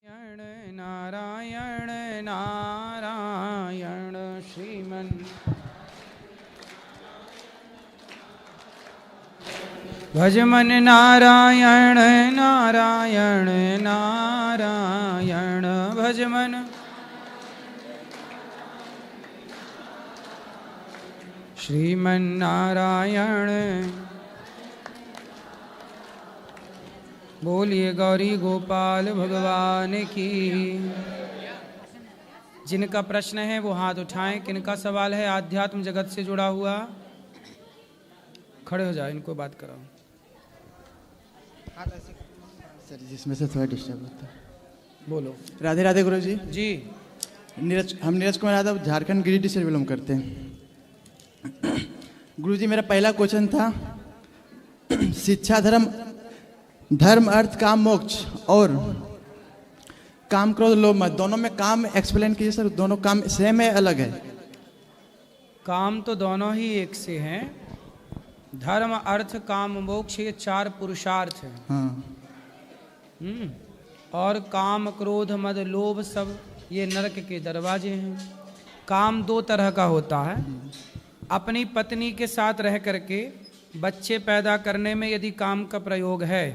नारायण नारायण श्रीमन भजमन नारायण नारायण नारायण भजमन श्रीमन नारायण। बोलिए गौरी गोपाल भगवान की। जिनका प्रश्न है वो हाथ उठाएं। किनका सवाल है आध्यात्म जगत से जुड़ा हुआ? खड़े हो जाओ, इनको बात कराओ। सर जिसमें से थोड़ा डिस्टर्ब होता है। बोलो। राधे राधे गुरु जी। जी हम नीरज कुमार यादव झारखंड गिरिडीह से बिलोंग करते हैं। गुरु जी मेरा पहला क्वेश्चन था, शिक्षा धर्म अर्थ काम मोक्ष और काम क्रोध लोभ मत, दोनों में काम एक्सप्लेन कीजिए सर। दोनों काम सेम है अलग है? काम तो दोनों ही एक से हैं। धर्म अर्थ काम मोक्ष ये चार पुरुषार्थ हैं। हाँ। और काम क्रोध मद लोभ सब ये नरक के दरवाजे हैं। काम दो तरह का होता है। अपनी पत्नी के साथ रह करके बच्चे पैदा करने में यदि काम का प्रयोग है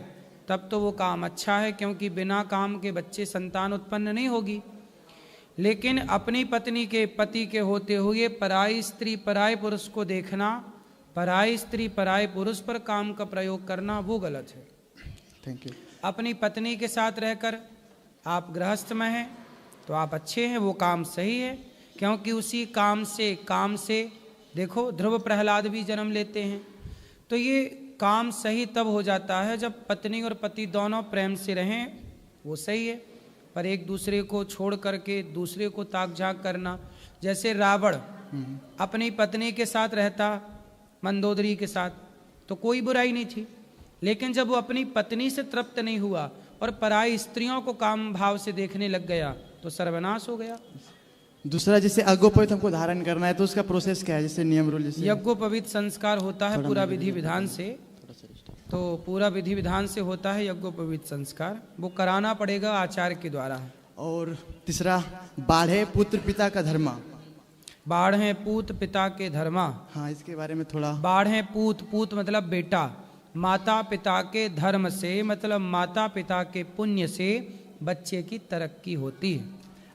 तब तो वो काम अच्छा है, क्योंकि बिना काम के बच्चे संतान उत्पन्न नहीं होगी। लेकिन अपनी पत्नी के पति के होते हुए पराई स्त्री पराय पुरुष को देखना, पराई स्त्री पराय पुरुष पर काम का प्रयोग करना, वो गलत है। Thank you. अपनी पत्नी के साथ रहकर आप गृहस्थ में हैं तो आप अच्छे हैं, वो काम सही है। क्योंकि उसी काम से देखो ध्रुव प्रहलाद भी जन्म लेते हैं। तो ये काम सही तब हो जाता है जब पत्नी और पति दोनों प्रेम से रहें, वो सही है। पर एक दूसरे को छोड़ करके दूसरे को ताक झाक करना, जैसे रावण अपनी पत्नी के साथ रहता मंदोदरी के साथ तो कोई बुराई नहीं थी, लेकिन जब वो अपनी पत्नी से तृप्त नहीं हुआ और पराई स्त्रियों को काम भाव से देखने लग गया तो सर्वनाश हो गया। दूसरा जैसे यज्ञोपवीत हमको धारण करना है तो उसका प्रोसेस क्या है? जैसे नियम रूल जैसे यज्ञोपवीत संस्कार होता है पूरा विधि विधान से। तो पूरा विधि विधान से होता है यज्ञोपवीत संस्कार, वो कराना पड़ेगा आचार्य के द्वारा। और तीसरा बाढ़े पुत्र पिता का धर्मा। बाढ़े पूत पिता के धर्मा। हाँ, इसके बारे में थोड़ा। बाढ़े पूत मतलब बेटा। माता पिता के धर्म से मतलब माता पिता के पुण्य से बच्चे की तरक्की होती है।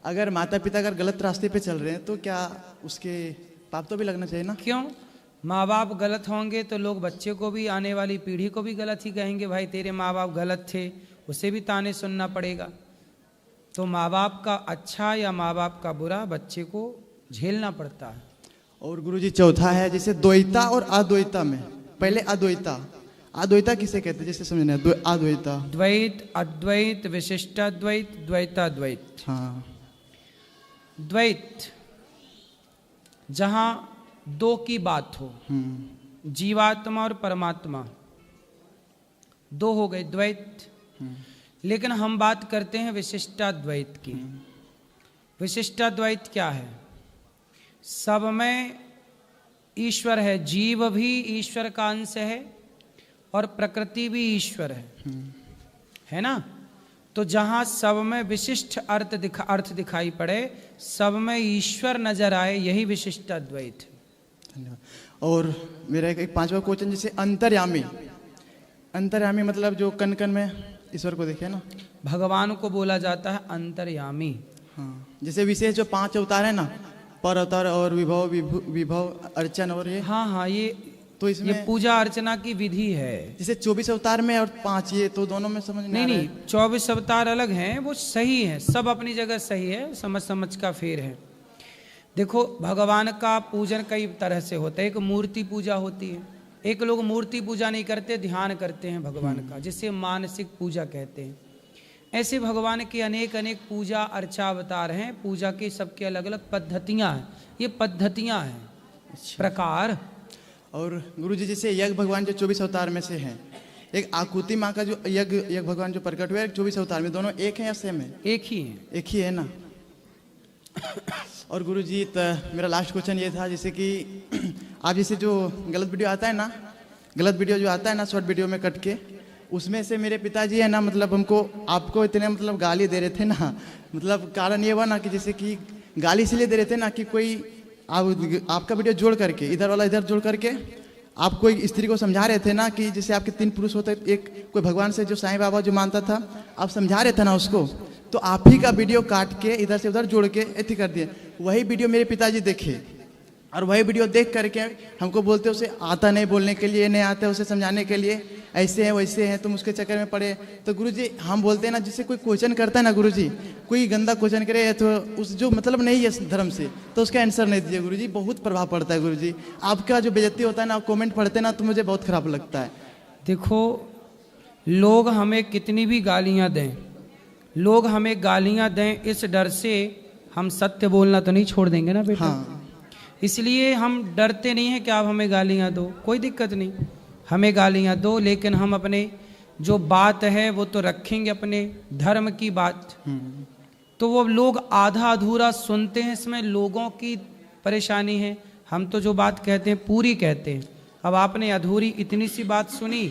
अगर माता पिता अगर गलत रास्ते पे चल रहे हैं तो क्या उसके पाप तो भी लगना चाहिए ना? क्यों? माँ बाप गलत होंगे तो लोग बच्चे को भी, आने वाली पीढ़ी को भी गलत ही कहेंगे। भाई तेरे माँ बाप गलत थे, उसे भी ताने सुनना पड़ेगा। तो माँ बाप का अच्छा या माँ बाप का बुरा बच्चे को झेलना पड़ता है। और गुरुजी चौथा है जैसे द्वैता और अद्वैता में। पहले अद्वैता किसे कहते हैं जैसे समझना है? अद्वैता, द्वैत, अद्वैत, विशिष्टाद्वैत, द्वैताद्वैत। हाँ। द्वैत जहां दो की बात हो, जीवात्मा और परमात्मा दो हो गए द्वैत। लेकिन हम बात करते हैं विशिष्टाद्वैत की। विशिष्टाद्वैत क्या है? सब में ईश्वर है, जीव भी ईश्वर का अंश है और प्रकृति भी ईश्वर है ना? तो जहां सब में विशिष्ट अर्थ दिखाई पड़े, सब में ईश्वर नजर आए, यही विशिष्ट अद्वैत है। धन्यवाद। और मेरा एक पांचवा क्वेश्चन, जैसे अंतर्यामी मतलब जो कण कण में ईश्वर को देखे ना, भगवान को बोला जाता है अंतर्यामी। हाँ। जैसे विशेष जो 5 अवतार है ना, पर अवतार और विभव अर्चन और ये। हाँ, ये तो इसमें ये पूजा अर्चना की विधि है। जैसे 24 अवतार में और 5 ये तो दोनों में समझ नहीं 24 अवतार अलग हैं, वो सही है, सब अपनी जगह सही है, समझ का फेर है। देखो भगवान का पूजन कई तरह से होता है। एक मूर्ति पूजा होती है, एक लोग मूर्ति पूजा नहीं करते, ध्यान करते हैं भगवान का, जिसे मानसिक पूजा कहते हैं। ऐसे भगवान के अनेक पूजा अर्चा अवतार हैं। पूजा के सबके अलग अलग पद्धतियाँ हैं। ये पद्धतियाँ हैं, प्रकार। और गुरुजी जैसे यज्ञ भगवान जो 24 अवतार में से हैं, एक आकुति माँ का जो यज्ञ भगवान जो प्रकट हुआ है 24 अवतार में, दोनों एक हैं या सेम है? एक ही है ना। और गुरुजी मेरा लास्ट क्वेश्चन ये था, जैसे कि आप जैसे जो गलत वीडियो आता है ना, शॉर्ट वीडियो में कट के, उसमें से मेरे पिताजी है ना, मतलब हमको आपको इतने मतलब गाली दे रहे थे ना, मतलब कारण ये हुआ ना कि जैसे कि गाली इसलिए दे रहे थे ना कि कोई आपका वीडियो जोड़ करके इधर वाला इधर जोड़ करके आप कोई स्त्री को समझा रहे थे ना कि जैसे आपके 3 पुरुष होते, एक कोई भगवान से जो साईं बाबा जो मानता था, आप समझा रहे थे ना उसको, तो आप ही का वीडियो काट के इधर से उधर जोड़ के ऐसी कर दिए। वही वीडियो मेरे पिताजी देखे और वही वीडियो देख करके हमको बोलते उसे आता नहीं बोलने के लिए, नहीं आता उसे समझाने के लिए, ऐसे हैं वैसे हैं, तुम उसके चक्कर में पड़े। तो गुरुजी हम बोलते हैं ना, जिससे कोई क्वेश्चन करता है ना गुरुजी, कोई गंदा क्वेश्चन करे तो उस जो मतलब नहीं है धर्म से, तो उसका आंसर नहीं दीजिए गुरुजी, बहुत प्रभाव पड़ता है गुरुजी। आपका जो बेइज्जती होता है ना, आप कमेंट पढ़ते ना, तो मुझे बहुत खराब लगता है। देखो, लोग हमें कितनी भी गालियां दें, लोग हमें गालियां दें, इस डर से हम सत्य बोलना तो नहीं छोड़ देंगे ना बेटा। हाँ। इसलिए हम डरते नहीं हैं कि आप हमें गालियां दो, कोई दिक्कत नहीं, हमें गालियां दो, लेकिन हम अपने जो बात है वो तो रखेंगे, अपने धर्म की बात। तो वो लोग आधा अधूरा सुनते हैं, इसमें लोगों की परेशानी है। हम तो जो बात कहते हैं पूरी कहते हैं। अब आपने अधूरी इतनी सी बात सुनी,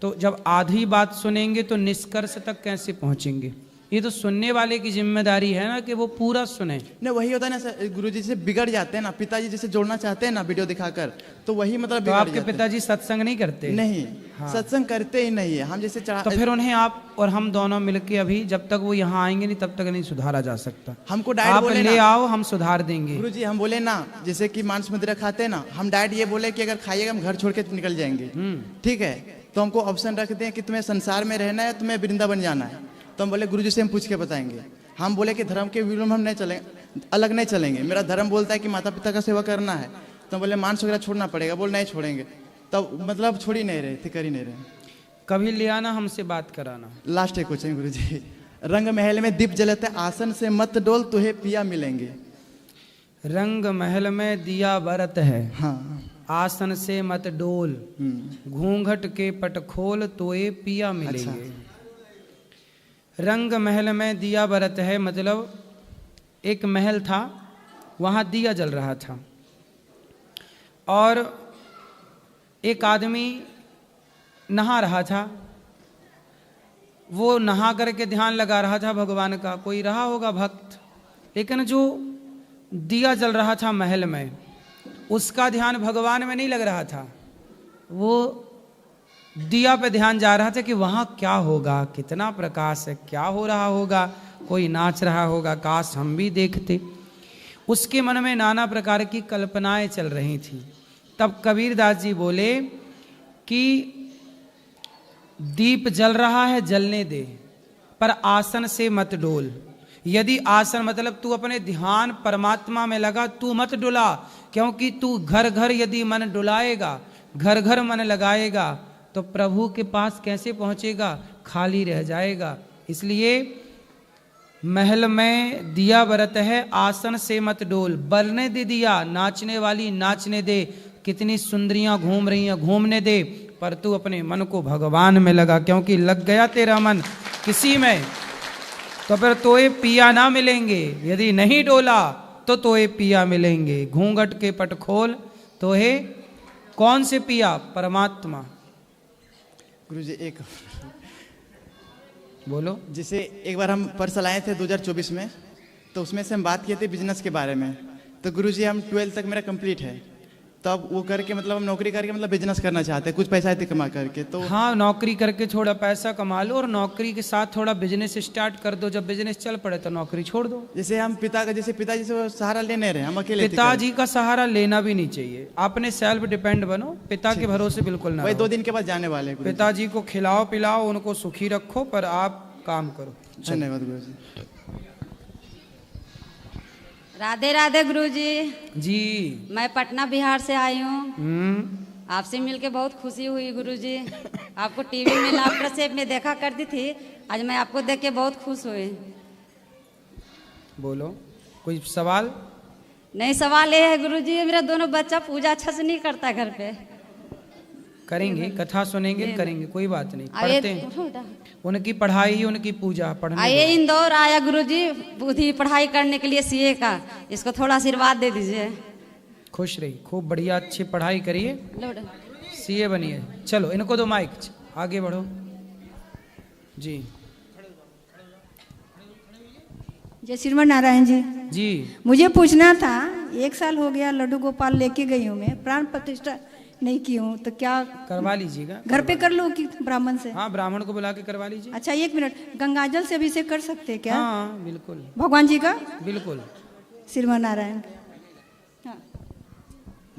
तो जब आधी बात सुनेंगे तो निष्कर्ष तक कैसे पहुंचेंगे? ये तो सुनने वाले की जिम्मेदारी है ना कि वो पूरा सुने। नहीं, वही होता है ना सर, गुरुजी से बिगड़ जाते हैं ना, पिताजी जैसे जोड़ना चाहते हैं ना वीडियो दिखाकर, तो वही मतलब तो आपके पिताजी सत्संग नहीं करते? नहीं, हाँ। सत्संग करते ही नहीं है। हम जैसे तो फिर उन्हें आप और हम दोनों मिलके अभी, जब तक वो यहाँ आएंगे नहीं तब तक नहीं सुधारा जा सकता। हमको डाइट आप बोले ले ना, आओ, हम सुधार देंगे। गुरुजी हम बोले ना, जैसे कि मांस मदिरा खाते हैं ना, हम डाइट ये बोले कि अगर खाइएगा हम घर छोड़ के निकल जाएंगे, ठीक है, तो हमको ऑप्शन रखते हैं कि तुम्हें संसार में रहना है, तुम्हें वृंदावन जाना है। तो हम बोले गुरुजी से हम पूछ के बताएंगे। हम बोले कि धर्म के विरोध में हम नहीं चलेंगे, अलग नहीं चलेंगे, मेरा धर्म बोलता है कि माता पिता का सेवा करना है। तो बोले मांस वगैरह छोड़ना पड़ेगा, बोल नहीं छोड़ेंगे। तब मतलब छोड़ ही नहीं रहे थे, कर ही नहीं रहे। कभी ले आना, हमसे बात कराना। लास्ट एक क्वेश्चन गुरुजी, रंग महल में दीप जलते आसन से मत डोल, तुहे पिया मिलेंगे। रंग महल में दिया बरत है, हाँ। आसन से मत डोल, घूंघट के पट खोल, तोए पिया मिलेंगे। अच्छा। रंग महल में दिया बरत है, मतलब एक महल था, वहाँ दिया जल रहा था और एक आदमी नहा रहा था। वो नहा करके ध्यान लगा रहा था भगवान का, कोई रहा होगा भक्त, लेकिन जो दिया जल रहा था महल में, उसका ध्यान भगवान में नहीं लग रहा था। वो दिया पे ध्यान जा रहा था कि वहाँ क्या होगा, कितना प्रकाश है, क्या हो रहा होगा, कोई नाच रहा होगा, काश हम भी देखते। उसके मन में नाना प्रकार की कल्पनाएं चल रही थी। तब कबीरदास जी बोले कि दीप जल रहा है, जलने दे, पर आसन से मत डोल। यदि आसन मतलब तू अपने ध्यान परमात्मा में लगा, तू मत डुला, क्योंकि तू घर घर यदि मन डुलाएगा, घर घर मन लगाएगा, तो प्रभु के पास कैसे पहुंचेगा? खाली रह जाएगा। इसलिए महल में दिया बरत है, आसन से मत डोल, बरने दे दिया, नाचने वाली नाचने दे, कितनी सुंदरियां घूम रही हैं घूमने दे, पर तू अपने मन को भगवान में लगा, क्योंकि लग गया तेरा मन किसी में तो फिर तोए पिया ना मिलेंगे। यदि नहीं डोला तो तोए पिया मिलेंगे। घूंघट के पट खोल, तोहे कौन से पिया? परमात्मा। गुरुजी एक बोलो। जैसे एक बार हम पर्सल आए थे 2024 में, तो उसमें से हम बात किए थे बिजनेस के बारे में। तो गुरुजी हम 12th तक मेरा कंप्लीट है, तब वो करके मतलब हम नौकरी करके मतलब बिजनेस करना चाहते हैं, कुछ पैसा आते कमा करके। तो हाँ, नौकरी करके थोड़ा पैसा कमा लो और नौकरी के साथ थोड़ा बिजनेस स्टार्ट कर दो। जब बिजनेस चल पड़े तो नौकरी छोड़ दो। जैसे हम पिताजी से सहारा लेने रहे, हम अकेले पिताजी का सहारा लेना भी नहीं चाहिए, अपने सेल्फ डिपेंड बनो, पिता के भरोसे बिल्कुल ना। वही 2 दिन के बाद जाने वाले हैं। पिताजी को खिलाओ पिलाओ, उनको सुखी रखो, पर आप काम करो। धन्यवाद गुरुजी। राधे राधे गुरुजी। जी, मैं पटना बिहार से आई हूँ। आपसे मिलके बहुत खुशी हुई गुरुजी। आपको टीवी में लाफ्टर शेफ में देखा करती थी, आज मैं आपको देख के बहुत खुश हुई। बोलो, कोई सवाल? नहीं, सवाल ये है गुरुजी, मेरा दोनों बच्चा पूजा अच्छा से नहीं करता घर पे। करेंगे, कथा सुनेंगे, करेंगे, कोई बात नहीं, पढ़ते हैं। उनकी पढ़ाई, उनकी पूजा, पढ़ने आइए इंदौर आया गुरुजी बुद्धि पढ़ाई करने के लिए सीए का, इसको थोड़ा आशीर्वाद दे दीजिए। खुश रही, खूब बढ़िया अच्छी पढ़ाई करिए, सीए बनिए। चलो इनको दो माइक, आगे बढ़ो। जी जय श्रीमन नारायण जी। जी मुझे पूछना था, 1 साल हो गया लड्डू गोपाल लेके गई हूँ मैं, प्राण प्रतिष्ठा नहीं की हूँ, तो क्या करवा लीजिएगा। घर पे कर लो कि ब्राह्मण से? हाँ, ब्राह्मण को बुला के करवा लीजिए। अच्छा 1 मिनट, गंगाजल से अभिषेक कर सकते हैं क्या? हाँ बिल्कुल भगवान जी का? बिल्कुल। श्रीमन नारायण। हाँ।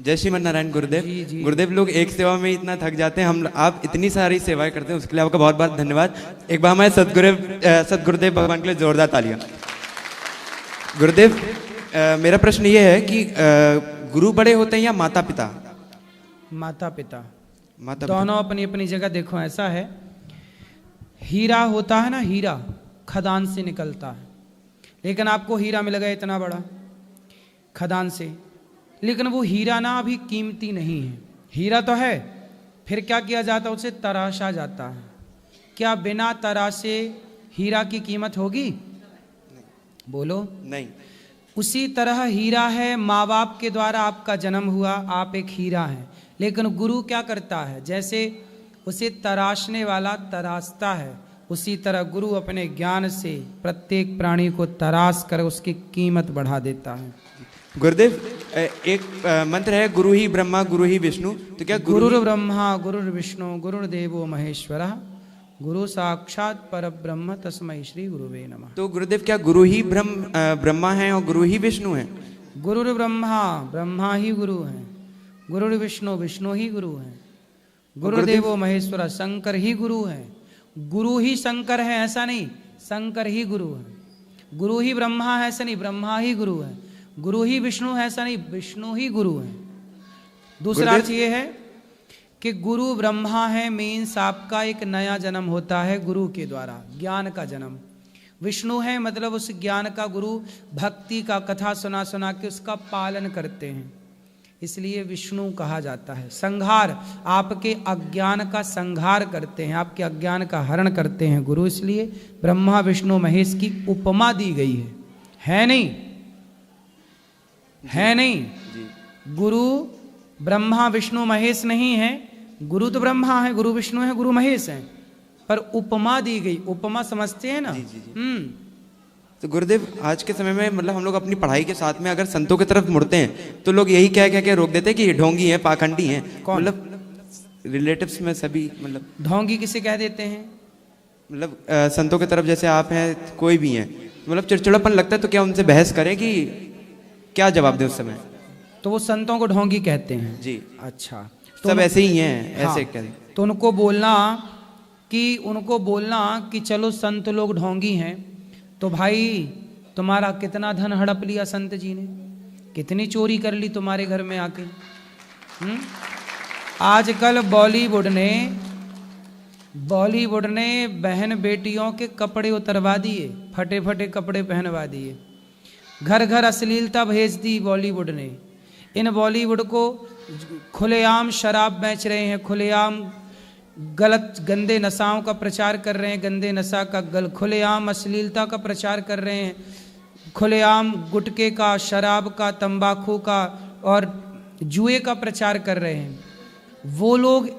जय श्रीमन नारायण गुरुदेव। जी, जी। गुरुदेव, लोग एक सेवा में इतना थक जाते हैं, हम आप इतनी सारी सेवाएं करते हैं, उसके लिए आपका बहुत बहुत धन्यवाद। एक बार हमारे सदगुरुदेव भगवान के लिए जोरदार तालियां। गुरुदेव, मेरा प्रश्न ये है कि गुरु बड़े होते हैं या माता पिता? माता पिता माता दोनों अपनी अपनी जगह। देखो ऐसा है, हीरा होता है ना, हीरा खदान से निकलता है, लेकिन आपको हीरा मिल गया इतना बड़ा खदान से, लेकिन वो हीरा ना अभी कीमती नहीं है। हीरा तो है, फिर क्या किया जाता है, उसे तराशा जाता है। क्या बिना तराशे हीरा की कीमत होगी? बोलो नहीं। उसी तरह हीरा है, माँ बाप के द्वारा आपका जन्म हुआ, आप एक हीरा हैं। लेकिन गुरु क्या करता है, जैसे उसे तराशने वाला तराशता है, उसी तरह गुरु अपने ज्ञान से प्रत्येक प्राणी को तराश कर उसकी कीमत बढ़ा देता है। गुरुदेव, एक मंत्र है, गुरु ही ब्रह्मा गुरु ही विष्णु, तो क्या गुरुर ब्रह्मा गुरुर विष्णु गुरुर्देवो महेश्वरः गुरु साक्षात परब्रह्म तस्मै श्री गुरुवे नमः। तो गुरुदेव, क्या गुरु ही ब्रह्मा है और गुरु ही विष्णु है? गुरुर ब्रह्मा, ब्रह्मा ही गुरु है। गुरुर विष्णु, विष्णु ही गुरु है। गुरुदेवो महेश्वर, शंकर ही गुरु है। गुरु ही शंकर है ऐसा नहीं, शंकर ही गुरु है। गुरु ही ब्रह्मा है ऐसा नहीं, ब्रह्मा ही गुरु है। गुरु ही विष्णु है ऐसा नहीं, विष्णु ही गुरु है। दूसरा अर्थ ये है कि गुरु ब्रह्मा है, मीन्स आपका एक नया जन्म होता है गुरु के द्वारा, ज्ञान का जन्म। विष्णु है मतलब उस ज्ञान का गुरु भक्ति का कथा सुना सुना के उसका पालन करते हैं, इसलिए विष्णु कहा जाता है। संहार, आपके अज्ञान का संहार करते हैं, आपके अज्ञान का हरण करते हैं गुरु, इसलिए ब्रह्मा विष्णु महेश की उपमा दी गई है नहीं? है नहीं? गुरु ब्रह्मा विष्णु महेश नहीं है, गुरु तो ब्रह्मा है, गुरु विष्णु है, गुरु महेश है, पर उपमा दी गई। उपमा समझते हैं ना? तो गुरुदेव, आज के समय में मतलब हम लोग अपनी पढ़ाई के साथ में अगर संतों की तरफ मुड़ते हैं तो लोग यही कह के रोक देते हैं कि ढोंगी है, पाखंडी है। मतलब रिलेटिव्स में सभी, मतलब ढोंगी किसे कह देते हैं? मतलब संतों की तरफ जैसे आप हैं, कोई भी हैं, मतलब चिड़चिड़ापन लगता है, तो क्या उनसे बहस करें कि क्या जवाब दें उस समय? तो वो संतों को ढोंगी कहते हैं जी। अच्छा, तो सब ऐसे ही हैं, ऐसे हाँ, कह दें। तो उनको बोलना कि चलो संत लोग ढोंगी हैं, तो भाई तुम्हारा कितना धन हड़प लिया संत जी ने, कितनी चोरी कर ली तुम्हारे घर में आके। आजकल बॉलीवुड ने बहन बेटियों के कपड़े उतरवा दिए, फटे फटे कपड़े पहनवा दिए, घर घर अश्लीलता भेज दी बॉलीवुड ने। इन बॉलीवुड को खुलेआम शराब बेच रहे हैं, खुलेआम गलत गंदे नशाओं का प्रचार कर रहे हैं, गंदे नशा का खुलेआम अश्लीलता का प्रचार कर रहे हैं, खुलेआम गुटखे का, शराब का, तंबाकू का और जुए का प्रचार कर रहे हैं। वो लोग,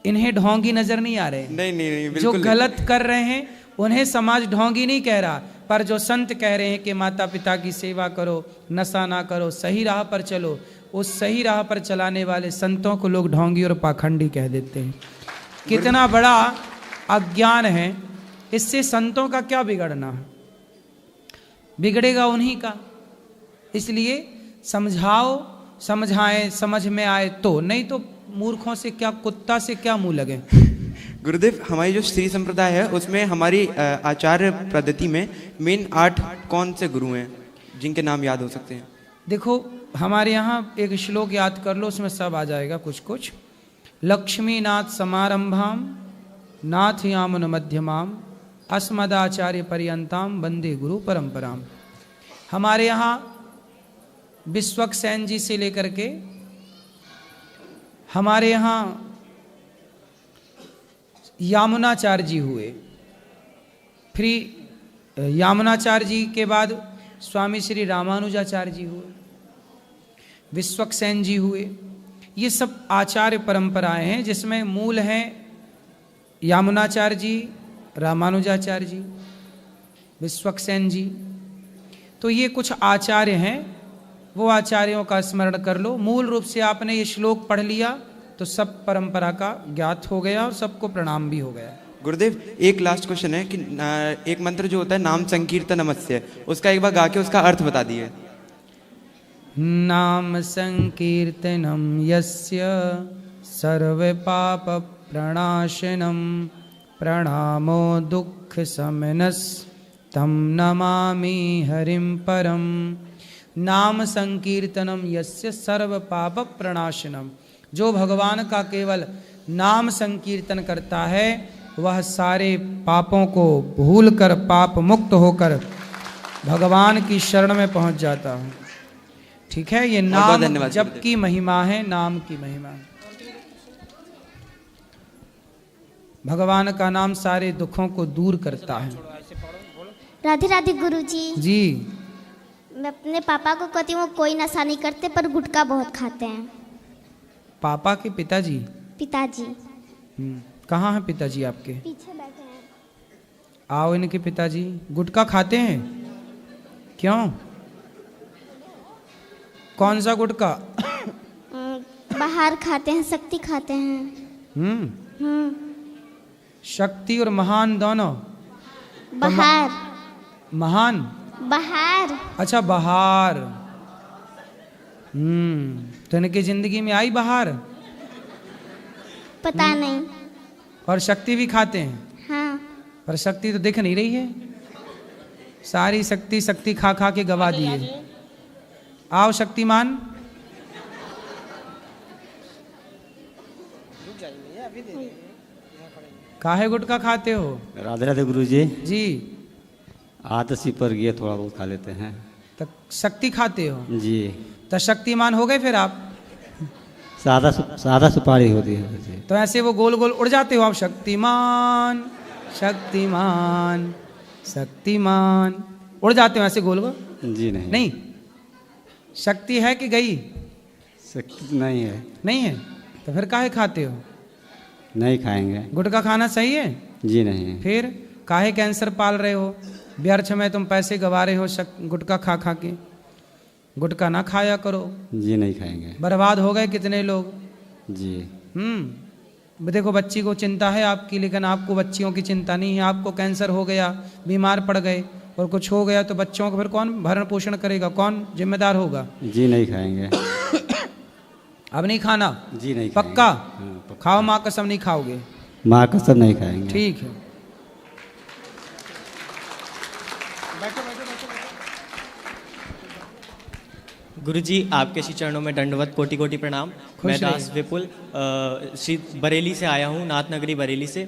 इन्हें ढोंगी नजर नहीं आ रहे? नहीं, जो गलत कर रहे हैं उन्हें समाज ढोंगी नहीं कह रहा, पर जो संत कह रहे हैं कि माता पिता की सेवा करो, नशा ना करो, सही राह पर चलो, उस सही राह पर चलाने वाले संतों को लोग ढोंगी और पाखंडी कह देते हैं। कितना बड़ा अज्ञान है। इससे संतों का क्या बिगड़ना है? बिगड़ेगा उन्हीं का। इसलिए समझाओ, समझाएं, समझ में आए तो, नहीं तो मूर्खों से क्या, कुत्ता से क्या मुंह लगे। गुरुदेव, हमारी जो श्री संप्रदाय है उसमें हमारी आचार्य पद्धति में मेन 8 कौन से गुरु हैं जिनके नाम याद हो सकते हैं? देखो, हमारे यहाँ एक श्लोक याद कर लो, उसमें सब आ जाएगा कुछ कुछ। लक्ष्मी नाथ समारंभाम नाथ यामुन मध्यमाम अस्मदाचार्य पर्यंताम वंदे गुरु परंपराम। हमारे यहाँ विश्वक्सेन जी से लेकर के हमारे यहाँ यामुनाचार्य जी हुए, फिर यामुनाचार्य जी के बाद स्वामी श्री रामानुजाचार्य जी हुए, विश्वक्सेन जी हुए। ये सब आचार्य परंपराएं हैं जिसमें मूल हैं यामुनाचार्य जी, रामानुजाचार्य जी, विश्वक्सेन जी। तो ये कुछ आचार्य हैं, वो आचार्यों का स्मरण कर लो। मूल रूप से आपने ये श्लोक पढ़ लिया तो सब परंपरा का ज्ञात हो गया और सबको प्रणाम भी हो गया। गुरुदेव एक लास्ट क्वेश्चन है कि एक मंत्र जो होता है नाम संकीर्तन नमस्य, उसका एक बार गा के उसका अर्थ बता दिए। नाम संकीर्तनम यस्य सर्व पाप प्रणाशनम प्रणामो दुख समनस तम नमामि हरिम परम। नाम संकीर्तनम यस्य सर्व पाप प्रणाशनम, जो भगवान का केवल नाम संकीर्तन करता है वह सारे पापों को भूलकर पाप मुक्त होकर भगवान की शरण में पहुंच जाता है। ठीक है, ये नाम जप की महिमा है, नाम की महिमा है। भगवान का नाम सारे दुखों को दूर करता है। राधे राधे गुरुजी। जी, मैं अपने पापा को कहती हूँ कोई नशा नहीं करते पर गुटखा बहुत खाते हैं। पापा के पिताजी? पिताजी। कहाँ हैं पिताजी आपके? पीछे बैठे हैं। आओ, इनके पिताजी गुटखा खाते हैं? क्यों? कौन सा गुटखा? बाहर खाते हैं, शक्ति खाते हैं। शक्ति और महान दोनों? बाहर। महान बाहर। अच्छा, बाहर। तो इनकी जिंदगी में आई बाहर? पता नहीं। और शक्ति भी खाते हैं? हाँ। पर शक्ति तो दिख नहीं रही है, सारी शक्ति शक्ति खा खा के गवा दिए। आओ शक्तिमान। काहे गुटखा खाते हो? राधे राधे गुरुजी। जी, आदसी पर गए थोड़ा बहुत खा लेते हैं। तो शक्ति खाते हो जी। तो शक्तिमान हो गए फिर आप? सादा सुपारी होती है जी। तो ऐसे वो गोल गोल उड़ जाते हो आप, शक्तिमान शक्तिमान शक्तिमान, उड़ जाते हो ऐसे गोल गोल? जी नहीं। नहीं, शक्ति है कि गई? शक्ति नहीं है। नहीं है तो फिर काहे खाते हो? नहीं खाएंगे। गुटखा खाना सही है? जी नहीं। फिर काहे कैंसर पाल रहे हो? व्यर्थ में तुम पैसे गवा रहे हो गुटखा खा खा के। गुटखा ना खाया करो। जी नहीं खाएंगे। बर्बाद हो गए कितने लोग। जी। देखो बच्ची को चिंता है आपकी, लेकिन आपको बच्चियों की चिंता नहीं है। आपको कैंसर हो गया, बीमार पड़ गए और कुछ हो गया तो बच्चों को फिर कौन भरण पोषण करेगा, कौन जिम्मेदार होगा? जी नहीं खाएंगे। अब नहीं खाना? जी नहीं। पक्का? खाओ, माँ कसम नहीं खाओगे? माँ कसम नहीं खाएंगे। ठीक है। गुरुजी, आपके श्री चरणों में दंडवत कोटि कोटि प्रणाम। मैं दास विपुल श्री बरेली से आया हूँ, नाथ नगरी बरेली से।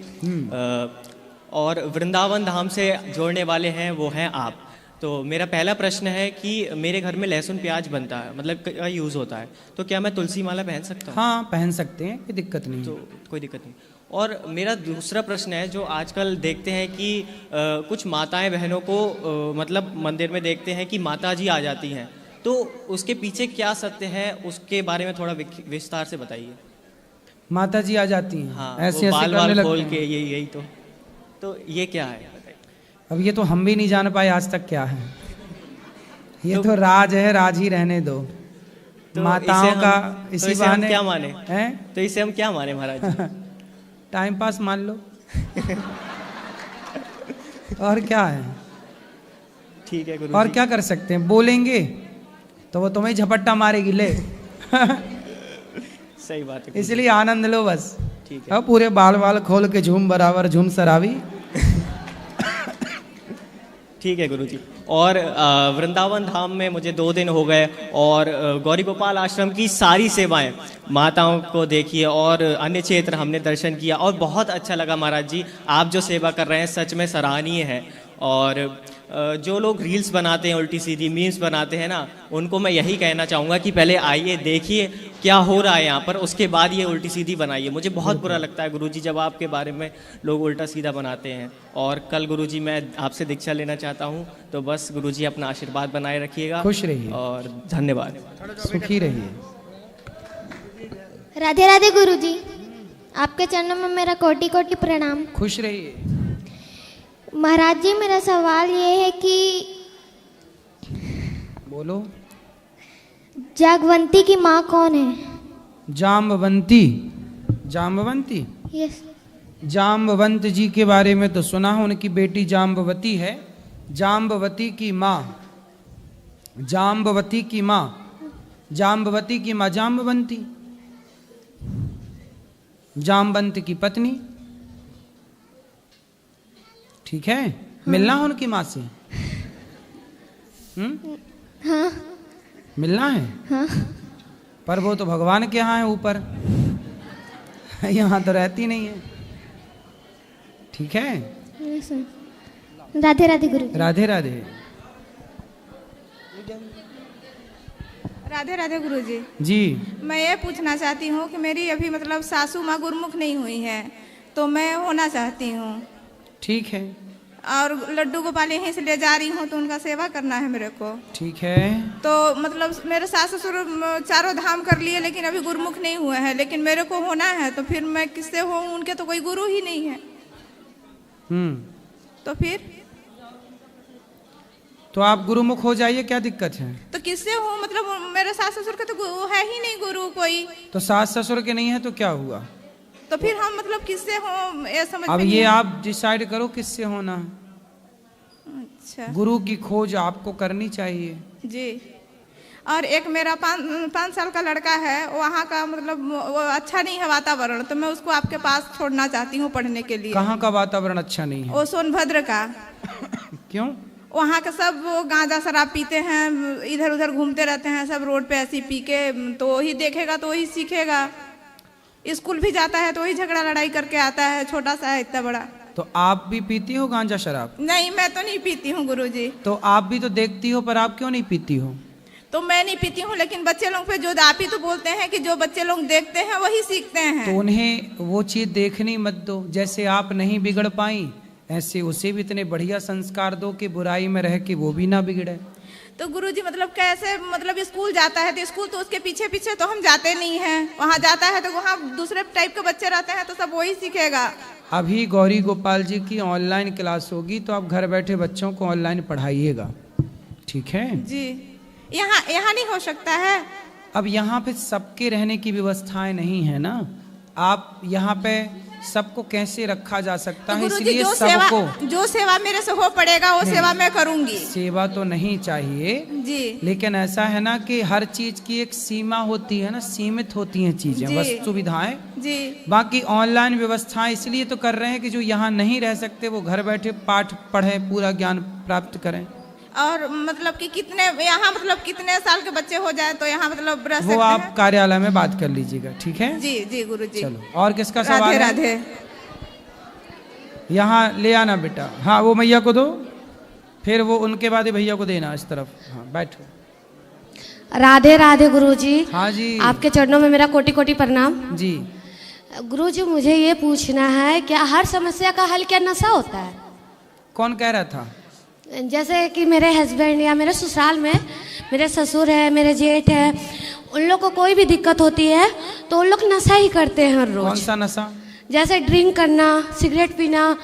और वृंदावन धाम से जोड़ने वाले हैं वो हैं आप। तो मेरा पहला प्रश्न है कि मेरे घर में लहसुन प्याज बनता है, मतलब का यूज़ होता है, तो क्या मैं तुलसी माला पहन सकता हूँ? हाँ, पहन सकते हैं, कोई दिक्कत नहीं। तो कोई दिक्कत नहीं। और मेरा दूसरा प्रश्न है, जो आजकल देखते हैं कि कुछ माताएं बहनों को मतलब मंदिर में देखते हैं कि माता जी आ जाती हैं, तो उसके पीछे क्या सत्य है, उसके बारे में थोड़ा विस्तार से बताइए। माता जी आ जाती हैं? हाँ, ऐसे बाल वाल खोल के, यही तो ये क्या है? अब ये तो हम भी नहीं जान पाए आज तक क्या है। ये तो राज है, राज ही रहने दो। तो माताओं का इसी बहाने क्या माने हैं? तो इसे हम क्या माने महाराज? टाइम पास मान लो। और क्या है? ठीक है गुरु। और क्या कर सकते हैं? बोलेंगे तो वो तुम्हें झपट्टा मारेगी, ले। सही बात है। इसलिए आनंद लो बस। ठीक है। अब पूरे बाल बाल खोल के झूम बराबर झूम सरावी। ठीक है गुरुजी। और वृंदावन धाम में मुझे 2 दिन हो गए और गौरी गोपाल आश्रम की सारी सेवाएं, माताओं को देखिए और अन्य क्षेत्र हमने दर्शन किया और बहुत अच्छा लगा महाराज जी। आप जो सेवा कर रहे हैं सच में सराहनीय है। और जो लोग रील्स बनाते हैं, उल्टी सीधी मीम्स बनाते हैं ना, उनको मैं यही कहना चाहूँगा कि पहले आइए देखिए क्या हो रहा है यहाँ पर, उसके बाद ये उल्टी सीधी बनाइए। मुझे बहुत बुरा लगता है गुरुजी जब आपके बारे में लोग उल्टा सीधा बनाते हैं। और कल गुरुजी मैं आपसे दीक्षा लेना चाहता हूँ, तो बस गुरुजी अपना आशीर्वाद बनाए रखिएगा। खुश रहिए और धन्यवाद। सुखी रहिए। राधे राधे गुरुजी, आपके चरणों में मेरा कोटि कोटि प्रणाम। खुश रहिए। महाराज जी मेरा सवाल ये है कि बोलो। जागवंती की माँ कौन है? जाम्बवंती। जाम्बवंती। यस। जाम्बवंत जी के बारे में तो सुना है, उनकी बेटी जाम्बवती है। जाम्बवती की माँ, जाम्बवती की माँ, जाम्बवती की माँ जाम्बवंती, जाम्बवंत की पत्नी। ठीक है। हाँ। मिलना है उनकी माँ से? हाँ। मिलना है? हाँ। पर वो तो भगवान के यहाँ है ऊपर, यहाँ तो रहती नहीं है। ठीक है। राधे राधे गुरु। राधे राधे। राधे राधे गुरुजी। जी। मैं ये पूछना चाहती हूँ कि मेरी अभी मतलब सासू माँ गुरुमुख नहीं हुई है, तो मैं होना चाहती हूँ। ठीक है। और लड्डू गोपाल यहीं से ले जा रही हूँ, तो उनका सेवा करना है मेरे को। ठीक है। तो मतलब मेरे सास ससुर चारों धाम कर लिए, लेकिन अभी गुरुमुख नहीं हुए हैं, लेकिन मेरे को होना है, तो फिर मैं किससे हूँ? उनके तो कोई गुरु ही नहीं है। तो फिर तो आप गुरुमुख हो जाइए, क्या दिक्कत है? तो किससे हूँ? मतलब मेरे सास ससुर का तो है ही नहीं गुरु कोई। तो सास ससुर के नहीं है तो क्या हुआ? तो फिर हम मतलब किससे हो ये समझ अब में ये नहीं। आप डिसाइड करो किससे होना है। अच्छा। गुरु की खोज आपको करनी चाहिए। जी। और एक मेरा 5 साल का लड़का है, वहाँ का मतलब वो अच्छा नहीं है वातावरण, तो मैं उसको आपके पास छोड़ना चाहती हूँ पढ़ने के लिए। कहाँ का वातावरण अच्छा नहीं है? वो सोनभद्र का। क्यों? वहाँ के सब वो गांजा शराब पीते हैं, इधर उधर घूमते रहते हैं सब रोड पे ऐसे पी के, तो वही देखेगा तो वही सीखेगा। स्कूल भी जाता है तो वही झगड़ा लड़ाई करके आता है, छोटा सा है इतना बड़ा। तो आप भी पीती हो गांजा शराब? नहीं, मैं तो नहीं पीती हूँ गुरुजी। तो आप भी तो देखती हो, पर आप क्यों नहीं पीती हो? तो मैं नहीं पीती हूँ, लेकिन बच्चे लोग पे जो आप ही तो बोलते हैं कि जो बच्चे लोग देखते हैं वही सीखते हैं। तो उन्हें वो चीज देखनी मत दो। जैसे आप नहीं बिगड़ पाई, ऐसे उसे भी इतने बढ़िया संस्कार दो कि बुराई में रह के वो भी ना बिगड़े। तो गुरुजी मतलब कैसे? मतलब स्कूल जाता है तो स्कूल तो उसके पीछे पीछे तो हम जाते नहीं हैं, वहाँ जाता है तो वहाँ दूसरे टाइप के बच्चे रहते हैं, तो सब वही सीखेगा। अभी गौरी गोपाल जी की ऑनलाइन क्लास होगी, तो आप घर बैठे बच्चों को ऑनलाइन पढ़ाइएगा। ठीक है जी। यहाँ नहीं हो सकता है? अब यहाँ पे सबके रहने की व्यवस्थाएं नहीं है ना। आप यहाँ पे सबको कैसे रखा जा सकता है, इसलिए सबको जो सेवा मेरे से हो पड़ेगा वो सेवा मैं करूंगी। सेवा तो नहीं चाहिए जी, लेकिन ऐसा है ना कि हर चीज की एक सीमा होती है ना, सीमित होती हैं चीजें, वस्तु सुविधाएं जी। बाकी ऑनलाइन व्यवस्थाएं इसलिए तो कर रहे हैं कि जो यहाँ नहीं रह सकते वो घर बैठे पाठ पढ़े, पूरा ज्ञान प्राप्त करें। और मतलब कि कितने यहाँ मतलब कितने साल के बच्चे हो जाए तो यहाँ मतलब रह सकते वो आप हैं? कार्यालय में बात कर लीजिएगा। ठीक है जी जी गुरुजी। चलो, और किसका सवाल है? राधे। यहाँ ले आना बेटा। हाँ, वो मैया को दो, फिर वो उनके बाद भैया को देना इस तरफ। हाँ बैठो। राधे राधे गुरुजी। हाँ जी। आपके चरणों में मेरा कोटि कोटि प्रणाम। जी गुरुजी, मुझे ये पूछना है, क्या हर समस्या का हल क्या नशा होता है? कौन कह रहा था? जैसे कि मेरे हस्बैंड या मेरे ससुराल में मेरे ससुर है, मेरे जेठ है, उन लोग को कोई भी दिक्कत होती है तो उन लोग नशा ही करते हैं हर रोज। कौन सा नशा? जैसे ड्रिंक करना, सिगरेट पीना,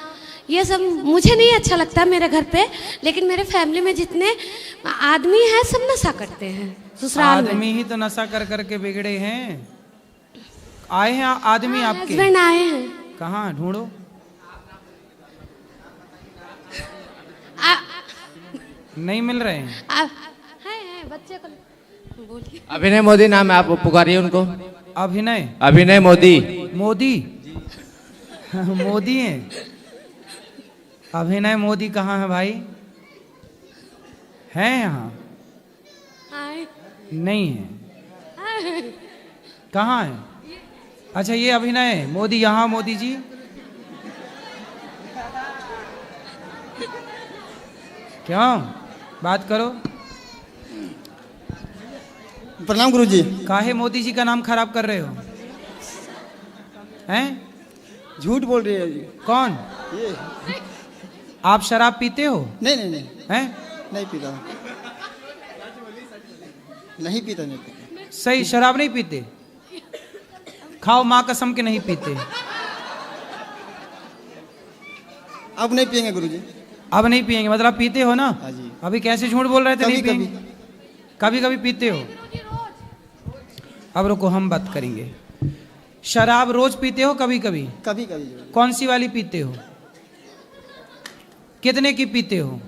ये सब मुझे नहीं अच्छा लगता मेरे घर पे, लेकिन मेरे फैमिली में जितने आदमी हैं सब नशा करते हैं ससुराल में। आदमी ही तो नशा कर करके बिगड़े हैं। आए हैं आदमी आपके? हस्बैंड आए हैं। कहाँ ढूंढो? नहीं मिल रहे हैं। है बच्चे को बोलिए। अभिनय मोदी नाम है, आप पुकारिए उनको। अभिनय मोदी। मोदी मोदी है? अभिनय मोदी कहाँ है भाई? है यहाँ? नहीं है। कहाँ है? अच्छा ये अभिनय मोदी यहाँ। मोदी जी क्यों? बात करो। प्रणाम गुरुजी। काहे मोदी जी का नाम खराब कर रहे हो? हैं? झूठ बोल रही है जी। कौन? ये आप शराब पीते हो? नहीं नहीं नहीं। हैं? नहीं पीता, नहीं पीता, नहीं पीता। सही, शराब नहीं पीते? खाओ माँ कसम के नहीं पीते। अब नहीं पियेंगे गुरुजी। अब नहीं पिएंगे, मतलब पीते हो ना? हाँ जी। अभी कैसे झूठ बोल रहे थे? नहीं कभी पिएंगे, कभी कभी पीते हो। अब रुको, हम बात करेंगे। शराब रोज पीते हो? कभी कभी? कभी कभी। कौन सी वाली पीते हो? कितने की पीते हो?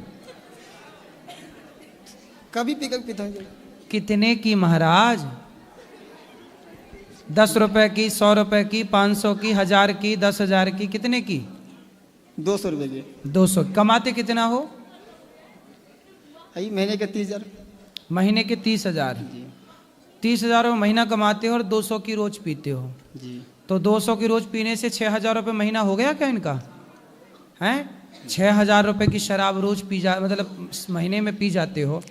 कभी पीता हूँ। कितने की महाराज? 10 रुपए की, 100 रुपए की, 500 की, 1000 की, 10,000 की, कितने की? 200 रुपए की। 200। कमाते कितना हो? महीने के 30,000। महीने के 30,000। 30,000 महीना कमाते हो और 200 की रोज पीते हो जी। तो 200 की रोज पीने से 6,000 रुपये महीना हो गया क्या इनका? हैं? 6,000 रुपये की शराब रोज पी जा, मतलब महीने में पी जाते हो,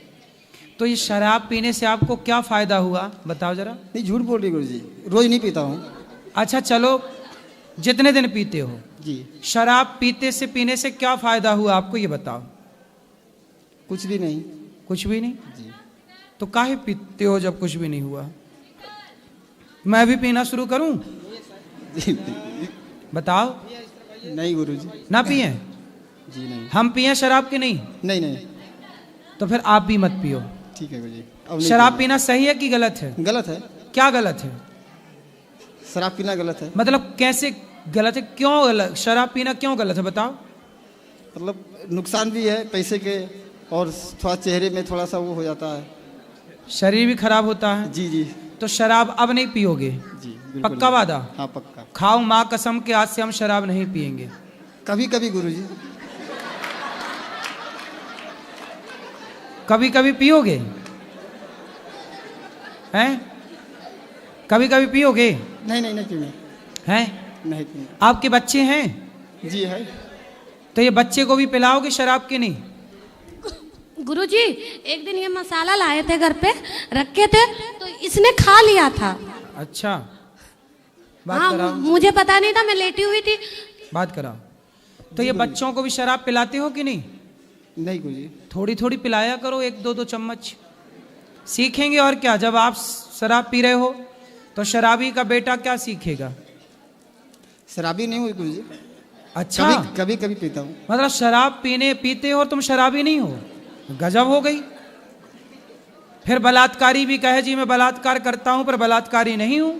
तो ये शराब पीने से आपको क्या फायदा हुआ बताओ जरा? नहीं, झूठ बोल रही गुरुजी, रोज नहीं पीता हूँ। अच्छा चलो, जितने दिन पीते हो जी। शराब पीने से क्या फायदा हुआ आपको, ये बताओ? कुछ भी नहीं। कुछ भी नहीं जी। तो काहे पीते हो जब कुछ भी नहीं हुआ? मैं भी पीना शुरू करूं? बताओ। नहीं गुरुजी। ना पिए? जी नहीं। हम पिए शराब की? नहीं नहीं नहीं। तो फिर आप भी मत पियो। ठीक है गुरुजी। शराब पीना सही है कि गलत है? गलत है। क्या गलत है? शराब पीना गलत है। मतलब कैसे गलत है? क्यों गलत? शराब पीना क्यों गलत है बताओ? मतलब नुकसान भी है पैसे के, और थोड़ा चेहरे में थोड़ा सा वो हो जाता है, शरीर भी खराब होता है। जी जी। तो शराब अब नहीं पियोगे? जी पक्का वादा? हाँ पक्का। खाओ माँ कसम के, आज से हम शराब नहीं पिएंगे। कभी कभी गुरुजी। कभी कभी पियोगे? हैं? कभी कभी पियोगे? नहीं नहीं नहीं पीऊंगा। हैं? नहीं पीऊंगा। आपके बच्चे हैं? जी है। तो ये बच्चे को भी पिलाओगे शराब की? नहीं। गुरुजी, एक दिन ये मसाला लाए थे घर पे, रखे थे, तो इसने खा लिया था। अच्छा, बात हाँ, कराओ। मुझे पता नहीं था, मैं लेटी हुई थी। बात कराओ। तो ये बच्चों को भी शराब पिलाते हो कि नहीं? नहीं गुरुजी। थोड़ी थोड़ी पिलाया करो, 1-2 चम्मच, सीखेंगे। और क्या, जब आप शराब पी रहे हो तो शराबी का बेटा क्या सीखेगा? शराबी नहीं हुई गुरुजी। अच्छा, कभी कभी पीता हूँ। मतलब शराब पीते हो और तुम शराबी नहीं हो? गजब हो गई। फिर बलात्कारी भी कहे जी मैं बलात्कार करता हूं पर बलात्कारी नहीं हूं।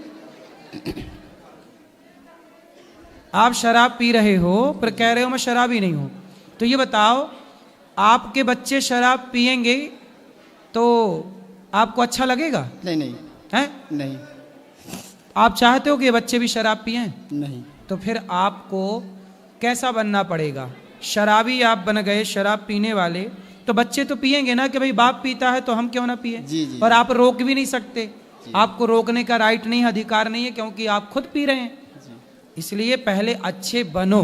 आप शराब पी रहे हो पर कह रहे हो मैं शराबी नहीं हूं। तो ये बताओ, आपके बच्चे शराब पिएंगे तो आपको अच्छा लगेगा? नहीं नहीं। हैं? नहीं। आप चाहते हो कि ये बच्चे भी शराब पिएं? नहीं। तो फिर आपको कैसा बनना पड़ेगा? शराबी आप बन गए, शराब पीने वाले, तो बच्चे तो पिएंगे ना कि भाई बाप पीता है तो हम क्यों ना पिए। जी जी। और आप रोक भी नहीं सकते, आपको रोकने का राइट नहीं है, अधिकार नहीं है, क्योंकि आप खुद पी रहे हैं। इसलिए पहले अच्छे बनो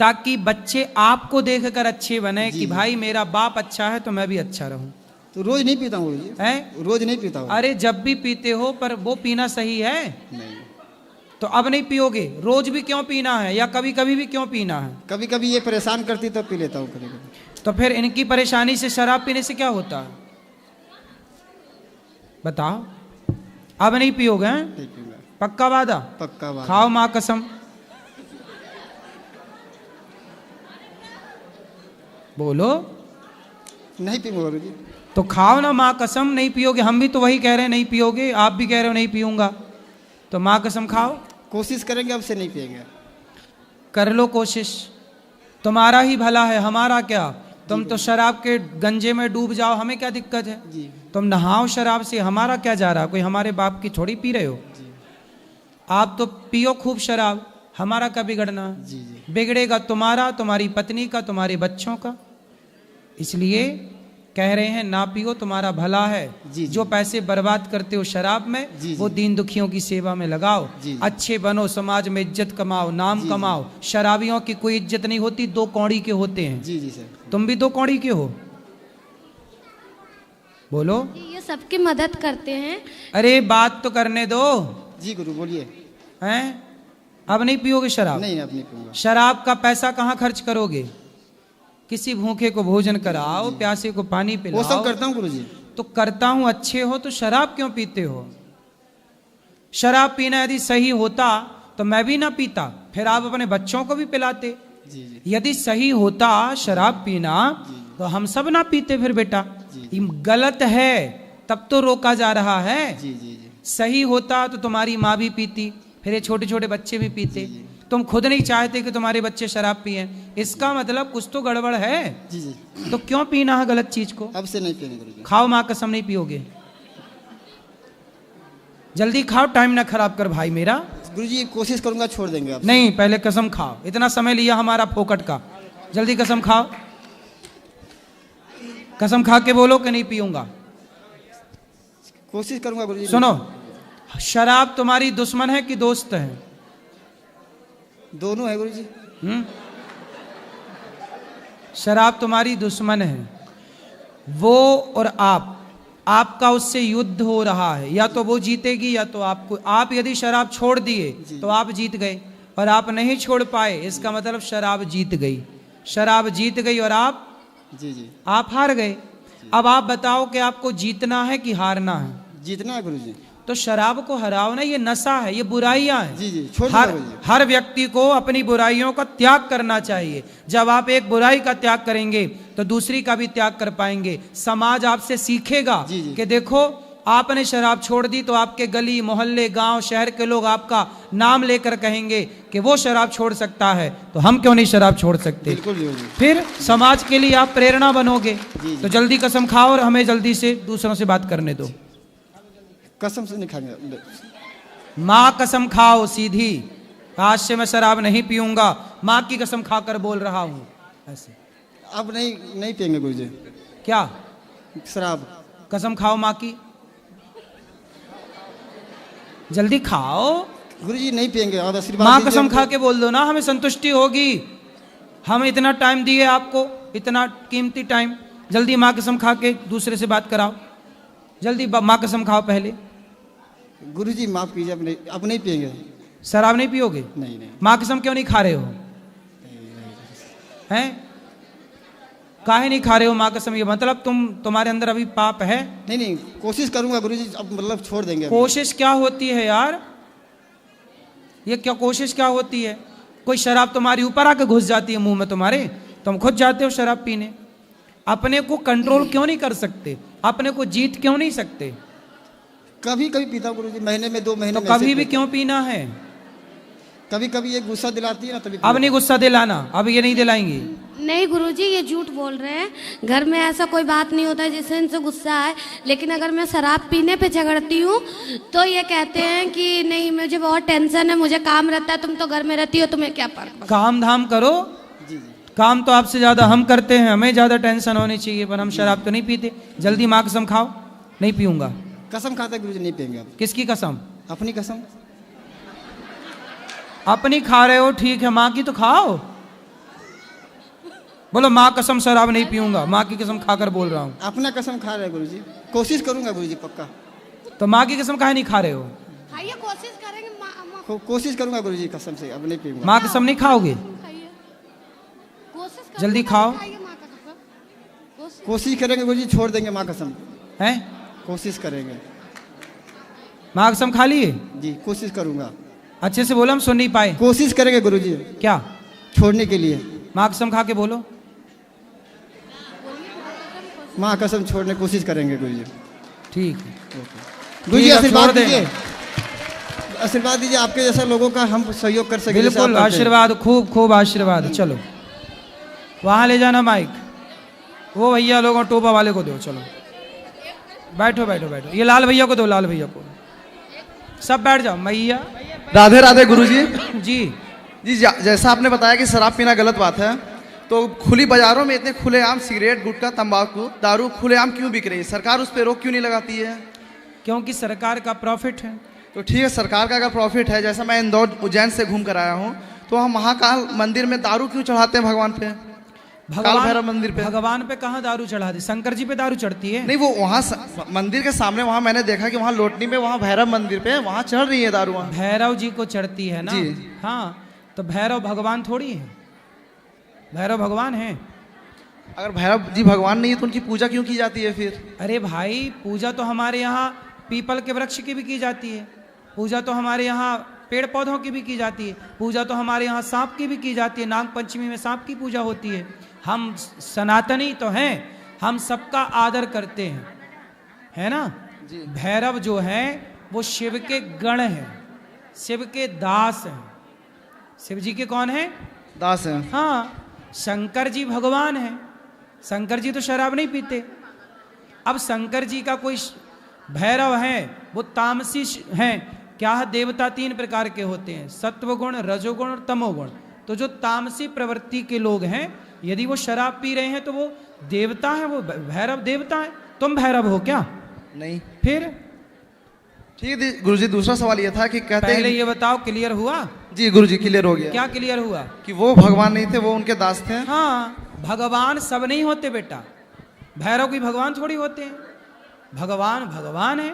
ताकि बच्चे आपको देखकर अच्छे बने कि भाई मेरा बाप अच्छा है तो मैं भी अच्छा रहूं। तो रोज नहीं पीता हूँ है? रोज नहीं पीता हूँ। अरे जब भी पीते हो, पर वो पीना सही है? नहीं। तो अब नहीं पियोगे? रोज भी क्यों पीना है, या कभी कभी भी क्यों पीना है? कभी कभी ये परेशान करती तो पी लेता हूँ कभी कभी। तो फिर इनकी परेशानी से शराब पीने से क्या होता है बताओ? अब नहीं पियोगे? नहीं पीऊंगा। पक्का वादा? पक्का वादा। खाओ माँ कसम। बोलो। नहीं पीऊंगा गुरुजी। तो खाओ ना माँ कसम, नहीं पियोगे। हम भी तो वही कह रहे हैं नहीं पियोगे, आप भी कह रहे हो नहीं पीऊंगा, तो माँ कसम खाओ। कोशिश करेंगे अब से नहीं पिएंगे। कर लो कोशिश, तुम्हारा ही भला है, हमारा क्या। तुम तो शराब के गंजे में डूब जाओ, हमें क्या दिक्कत है? जी। तुम नहाओ शराब से, हमारा क्या जा रहा? कोई हमारे बाप की थोड़ी पी रहे हो। आप तो पियो खूब शराब, हमारा क्या बिगड़ना? जी जी। बिगड़ेगा तुम्हारा, तुम्हारी पत्नी का, तुम्हारे बच्चों का। इसलिए कह रहे हैं ना पियो, तुम्हारा भला है। जी। जो पैसे बर्बाद करते हो शराब में, जी। वो दीन दुखियों की सेवा में लगाओ। जी। अच्छे बनो, समाज में इज्जत कमाओ, नाम कमाओ। शराबियों की कोई इज्जत नहीं होती, 2 कौड़ी के होते हैं। जी जी सर। तुम भी 2 कौड़ी के हो। बोलो। ये सबकी मदद करते हैं। अरे बात तो करने दो। जी गुरु बोलिए। हैं? अब नहीं पियोगे शराब? नहीं अब नहीं पीऊंगा। शराब का पैसा कहाँ खर्च करोगे? किसी भूखे को भोजन कराओ, प्यासे को पानी पिलाओ। वो सब करता हूँ गुरुजी। तो करता हूं, अच्छे हो तो शराब क्यों पीते हो? शराब पीना यदि सही होता तो मैं भी ना पीता, फिर आप अपने बच्चों को भी पिलाते। जी जी यदि सही होता शराब पीना तो हम सब ना पीते फिर बेटा। ये गलत है तब तो रोका जा रहा है। जी जी जी सही होता तो तुम्हारी माँ भी पीती, फिर ये छोटे छोटे बच्चे भी पीते। तुम खुद नहीं चाहते कि तुम्हारे बच्चे शराब पिए, इसका मतलब कुछ तो गड़बड़ है। जी जी तो क्यों पीना है गलत चीज को? अब से नहीं पिएंगे गुरुजी। खाओ, माँ कसम नहीं पियोगे। जल्दी खाओ, टाइम ना खराब कर भाई मेरा। गुरुजी कोशिश करूंगा, छोड़ देंगे आप। नहीं, पहले कसम खाओ, इतना समय लिया हमारा फोकट का। जल्दी कसम खाओ, कसम खा के बोलो कि नहीं पीऊंगा। कोशिश करूंगा गुरुजी। सुनो, शराब तुम्हारी दुश्मन है कि दोस्त है? दोनों है गुरुजी। शराब तुम्हारी दुश्मन है, वो और आपका उससे युद्ध हो रहा है। या तो वो जीतेगी या तो आपको। आप यदि शराब छोड़ दिए तो आप जीत गए, और आप नहीं छोड़ पाए, इसका मतलब शराब जीत गई। शराब जीत गई और आप आप हार गए। अब आप बताओ कि आपको जीतना है कि हारना है? जीतना है गुरुजी। तो शराब को हराओ ना, ये नशा है, ये बुराइयां हैं। जी जी, छोड़ हर व्यक्ति को अपनी बुराइयों का त्याग करना चाहिए। जब आप एक बुराई का त्याग करेंगे तो दूसरी का भी त्याग कर पाएंगे। समाज आपसे सीखेगा कि देखो आपने शराब छोड़ दी तो आपके गली मोहल्ले गांव शहर के लोग आपका नाम लेकर कहेंगे कि वो शराब छोड़ सकता है, तो हम क्यों नहीं शराब छोड़ सकते? फिर समाज के लिए आप प्रेरणा बनोगे। तो जल्दी कसम खाओ और हमें जल्दी से दूसरों से बात करने दो। कसम से नहीं खाएंगे। माँ कसम खाओ सीधी, आज से मैं शराब नहीं पीऊंगा, माँ की कसम खाकर बोल रहा हूँ। ऐसे अब नहीं पिएंगे गुरुजी। क्या शराब? कसम खाओ माँ की, जल्दी खाओ। गुरुजी नहीं पिएंगे। और आशीर्वाद माँ दीजिए कसम हमको। खा के बोल दो ना, हमें संतुष्टि होगी। हम इतना टाइम दिए आपको, इतना कीमती टाइम। जल्दी माँ कसम खा के दूसरे से बात कराओ। जल्दी माँ कसम खाओ पहले। गुरुजी माफ कीजिए, अब नहीं पिएंगे। शराब नहीं पियोगे? नहीं। माँ कसम क्यों नहीं खा रहे हो? हैं? काहे नहीं खा रहे हो माँ कसम? ये मतलब तुम्हारे अंदर अभी पाप है? नहीं, कोशिश करूंगा गुरुजी। अब मतलब छोड़ देंगे। कोशिश क्या होती है यार? ये क्या कोशिश क्या होती है? कोई शराब तुम्हारी ऊपर आके घुस जाती है मुंह में तुम्हारे, तुम खुद जाते हो शराब पीने। अपने को कंट्रोल क्यों नहीं कर सकते? अपने को जीत क्यों नहीं सकते? कभी कभी पीता हूँ गुरुजी, महीने में 2 महीने तो कभी भी क्यों पीना है? कभी कभी ये गुस्सा दिलाती है ना, तभी। अब नहीं गुस्सा दिलाना, अब ये नहीं दिलाएंगी। नहीं गुरुजी, ये झूठ बोल रहे हैं। घर में ऐसा कोई बात नहीं होता है जिससे इनसे गुस्सा आए, लेकिन अगर मैं शराब पीने पे झगड़ती हूँ तो ये कहते हैं कि नहीं मुझे बहुत टेंशन है, मुझे काम रहता है, तुम तो घर में रहती हो, तुम्हें क्या फर्क? काम धाम करो। काम तो आपसे ज्यादा हम करते हैं, हमें ज्यादा टेंशन होनी चाहिए, पर हम शराब तो नहीं पीते। जल्दी माँ कसम खाओ। नहीं पीऊंगा। कसम खाता है गुरुजी, नहीं पिएंगे। किसकी कसम? अपनी कसम। अपनी खा रहे हो ठीक है, माँ की तो खाओ। बोलो माँ कसम शराब नहीं पीऊंगा, माँ की कसम खाकर बोल रहा हूँ। अपना कसम खा रहे हैं गुरुजी। कोशिश करूंगा गुरुजी, पक्का। तो माँ की कसम काहे नहीं खा रहे हो? खाइए, कोशिश करेंगे। कोशिश करूंगा गुरुजी, कसम से अब नहीं पीऊंगा। माँ कसम नहीं खाओगे? जल्दी खाओ। कोशिश करेंगे गुरुजी, छोड़ देंगे माँ कसम। हैं? कोशिश करेंगे। माँ कसम खा लिए? जी, कोशिश करूंगा। अच्छे से बोलो, हम सुन नहीं पाए। कोशिश करेंगे गुरुजी। क्या? छोड़ने के लिए। माँ कसम खा के बोलो। माँ कसम छोड़ने की कोशिश करेंगे गुरुजी। ठीक है गुरुजी, आशीर्वाद दीजिए। आशीर्वाद दीजिए, आपके जैसा लोगों का हम सहयोग कर सके। बिल्कुल, आशीर्वाद, खूब खूब आशीर्वाद। चलो वहां ले जाना माइक, वो भैया लोगों टोपा वाले को दो। चलो बैठो बैठो बैठो, ये लाल भैया को दो, लाल भैया को। सब बैठ जाओ। मैया राधे राधे गुरुजी। जी जी, जैसा आपने बताया कि शराब पीना गलत बात है, तो खुली बाजारों में इतने खुलेआम सिगरेट गुटखा तंबाकू दारू खुलेआम क्यों बिक रही है? सरकार उस पर रोक क्यों नहीं लगाती है? क्योंकि सरकार का प्रॉफिट है। तो ठीक है, सरकार का अगर प्रॉफिट है, जैसा मैं इंदौर उज्जैन से घूम कर आया हूँ, तो हम महाकाल मंदिर में दारू क्यों चढ़ाते हैं भगवान पे? काल भैरव मंदिर पे। भगवान पे कहाँ दारू चढ़ा दी? शंकर जी पे दारू चढ़ती है? नहीं, वो वहाँ मंदिर के सामने, वहाँ मैंने देखा कि वहाँ लोटनी में, वहाँ भैरव मंदिर पे वहाँ चढ़ रही है दारू। वहाँ भैरव जी को चढ़ती है ना? जी। हाँ, तो भैरव भगवान थोड़ी है, भैरव भगवान है। अगर भैरव जी भगवान नहीं है तो उनकी पूजा क्यों की जाती है फिर? अरे भाई, पूजा तो हमारे यहाँ पीपल के वृक्ष की भी की जाती है, पूजा तो हमारे यहाँ पेड़ पौधों की भी की जाती है पूजा, तो हमारे यहाँ सांप की भी की जाती है, नाग पंचमी में सांप की पूजा होती है। हम सनातनी तो हैं, हम सबका आदर करते हैं, है ना। भैरव जो है वो शिव के गण हैं, शिव के दास हैं। शिव जी के कौन है? दास हैं। हाँ, शंकर जी भगवान हैं। शंकर जी तो शराब नहीं पीते। अब शंकर जी का कोई भैरव है, वो तामसी हैं। क्या है? देवता 3 प्रकार के होते हैं, सत्वगुण, रजोगुण और तमोगुण। तो जो तामसी प्रवृत्ति के लोग हैं, यदि वो शराब पी रहे हैं तो वो देवता है, वो भैरव देवता है। तुम भैरव हो क्या? नहीं। फिर ठीक है गुरुजी, दूसरा सवाल ये था कि कहते हैं, पहले ये बताओ क्लियर हुआ? जी गुरुजी क्लियर हो गया। क्या क्लियर हुआ? कि वो भगवान नहीं थे, वो उनके दास थे। हाँ, भगवान सब नहीं होते बेटा, भैरव कोई भगवान थोड़ी होते हैं, भगवान भगवान है।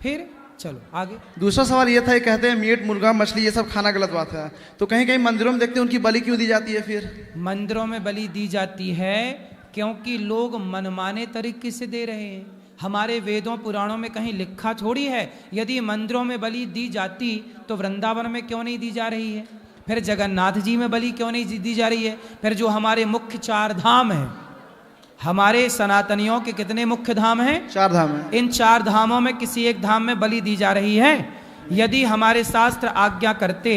फिर चलो आगे। दूसरा सवाल ये था, ये कहते हैं मीट मुर्गा मछली ये सब खाना गलत बात है, तो कहीं कहीं मंदिरों में देखते हैं उनकी बलि क्यों दी जाती है? फिर मंदिरों में बलि दी जाती है क्योंकि लोग मनमाने तरीके से दे रहे हैं। हमारे वेदों पुराणों में कहीं लिखा थोड़ी है। यदि मंदिरों में बलि दी जाती तो वृंदावन में क्यों नहीं दी जा रही है? फिर जगन्नाथ जी में बलि क्यों नहीं दी जा रही है? फिर जो हमारे मुख्य 4 धाम हैं, हमारे सनातनियों के कितने मुख्य धाम हैं? 4 धाम हैं। इन 4 धामों में किसी एक धाम में बलि दी जा रही है? यदि हमारे शास्त्र आज्ञा करते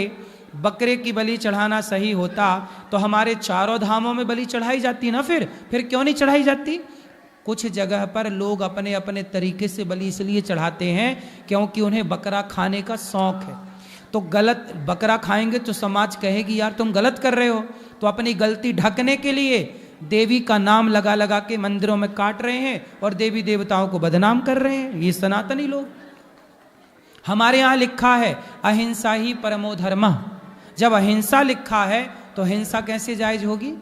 बकरे की बलि चढ़ाना सही होता तो हमारे 4 धामों में बलि चढ़ाई जाती ना। फिर क्यों नहीं चढ़ाई जाती? कुछ जगह पर लोग अपने अपने तरीके से बलि इसलिए चढ़ाते हैं क्योंकि उन्हें बकरा खाने का शौक है। तो गलत बकरा खाएंगे तो समाज कहेगी यार तुम गलत कर रहे हो, तो अपनी गलती ढकने के लिए देवी का नाम लगा लगा के मंदिरों में काट रहे हैं और देवी देवताओं को बदनाम कर रहे हैं। ये सनातनी लोग। हमारे यहाँ लिखा है अहिंसा ही परमो धर्मः। जब अहिंसा लिखा है तो हिंसा कैसे जायज होगी?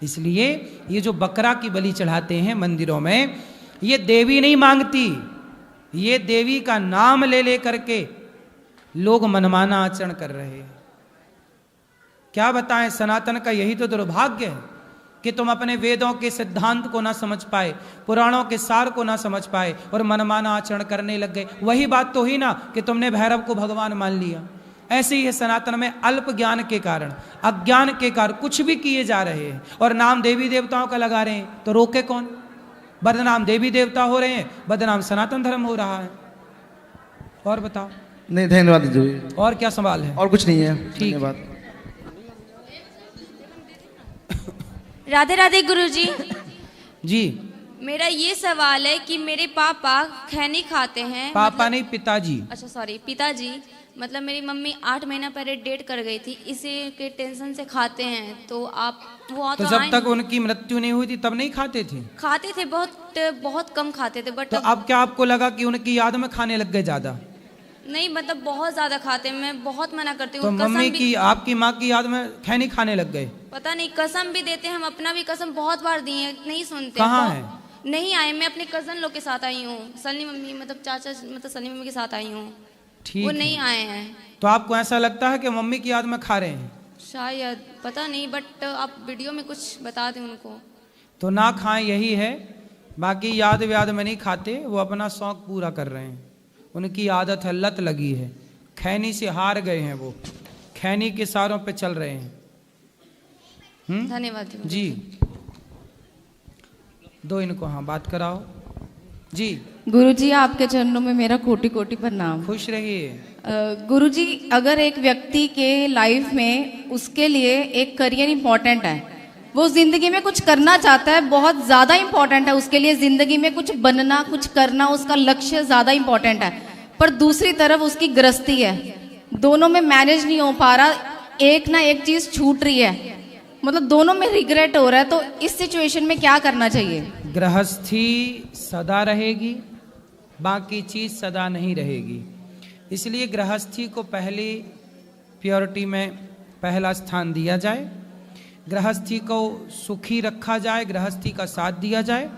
इसलिए ये जो बकरा की बलि चढ़ाते हैं मंदिरों में, ये देवी नहीं मांगती, ये देवी का नाम ले ले करके लोग मनमाना आचरण कर रहे हैं। क्या बताएं, सनातन का यही तो दुर्भाग्य है कि तुम अपने वेदों के सिद्धांत को ना समझ पाए, पुराणों के सार को ना समझ पाए और मनमाना आचरण करने लग गए। वही बात तो हुई ना कि तुमने भैरव को भगवान मान लिया। ऐसे ही है सनातन में, अल्प ज्ञान के कारण, अज्ञान के कारण कुछ भी किए जा रहे हैं और नाम देवी देवताओं का लगा रहे हैं, तो रोके कौन? बदनाम देवी देवता हो रहे हैं, बदनाम सनातन धर्म हो रहा है। और बताओ। नहीं, धन्यवाद जी। और क्या सवाल है? और कुछ नहीं है। धन्यवाद। राधे राधे गुरुजी। जी, मेरा ये सवाल है कि मेरे पापा खैनी खाते हैं। पापा नहीं, पिताजी। अच्छा सॉरी, पिताजी। मतलब मेरी मम्मी 8 महीना पहले डेट कर गई थी, इसी के टेंशन से खाते हैं। तो आप वो तो जब तक उनकी मृत्यु नहीं हुई थी तब नहीं खाते थे? खाते थे, बहुत कम खाते थे। बट तो अब क्या आपको लगा कि उनकी याद में खाने लग गए ज्यादा? नहीं, मतलब बहुत ज्यादा खाते हैं। मैं बहुत मना करती हूँ। तो मम्मी की, आपकी माँ की याद में खैनी खाने लग गए? पता नहीं, कसम भी देते हैं, हम अपना भी कसम बहुत बार दिए हैं, नहीं सुनते। कहाँ है? नहीं आए। मैं अपने कजन लोग के साथ आई हूँ, सनी मम्मी मतलब चाचा मतलब सनी मम्मी के साथ आई हूँ, वो नहीं आए हैं। तो आपको ऐसा लगता है कि मम्मी की याद में खा रहे हैं? शायद, पता नहीं, बट आप वीडियो में कुछ बता दें उनको। तो ना खाएं, यही है। बाकी याद व्याद में नहीं खाते, वो अपना शौक पूरा कर रहे हैं। उनकी आदत है, लत लगी है, खैनी से हार गए हैं, वो खैनी के सारों पे चल रहे हैं। धन्यवाद जी। दो इनको, हाँ बात कराओ जी। गुरुजी, आपके चरणों में मेरा कोटि कोटि प्रणाम। खुश रहिए। गुरुजी, अगर एक व्यक्ति के लाइफ में उसके लिए एक करियर इम्पोर्टेंट है, वो जिंदगी में कुछ करना चाहता है, बहुत ज्यादा इम्पोर्टेंट है उसके लिए, जिंदगी में कुछ बनना, कुछ करना, उसका लक्ष्य ज्यादा इम्पोर्टेंट है, पर दूसरी तरफ उसकी गृहस्थी है, दोनों में मैनेज नहीं हो पा रहा, एक ना एक चीज छूट रही है, मतलब दोनों में रिग्रेट हो रहा है, तो इस सिचुएशन में क्या करना चाहिए? गृहस्थी सदा रहेगी, बाकी चीज सदा नहीं रहेगी। इसलिए गृहस्थी को पहले प्योरिटी में पहला स्थान दिया जाए, गृहस्थी को सुखी रखा जाए, गृहस्थी का साथ दिया जाए।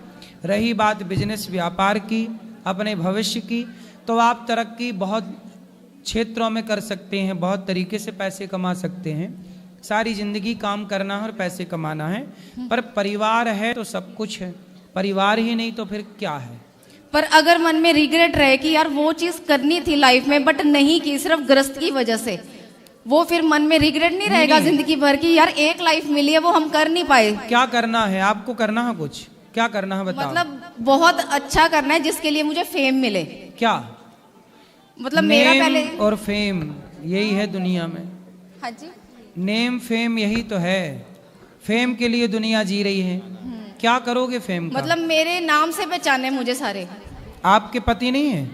रही बात बिजनेस व्यापार की, अपने भविष्य की, तो आप तरक्की बहुत क्षेत्रों में कर सकते हैं, बहुत तरीके से पैसे कमा सकते हैं। सारी जिंदगी काम करना है और पैसे कमाना है, पर परिवार है तो सब कुछ है, परिवार ही नहीं तो फिर क्या है? पर अगर मन में रिग्रेट रहे कि यार वो चीज करनी थी लाइफ में बट नहीं की, सिर्फ ग्रस्त की वजह से, वो फिर मन में रिग्रेट नहीं रहेगा जिंदगी भर की यार एक लाइफ मिली है वो हम कर नहीं पाए। क्या करना है आपको? करना है कुछ? क्या करना है बताओ। मतलब बहुत अच्छा करना है जिसके लिए मुझे फेम मिले। क्या मतलब मेरा पहले और फेम यही है दुनिया में। हाँ जी, नेम फेम यही तो है। फेम के लिए दुनिया जी रही है। क्या करोगे फेम का? मतलब मेरे नाम से पहचाने मुझे सारे। आपके पति नहीं है?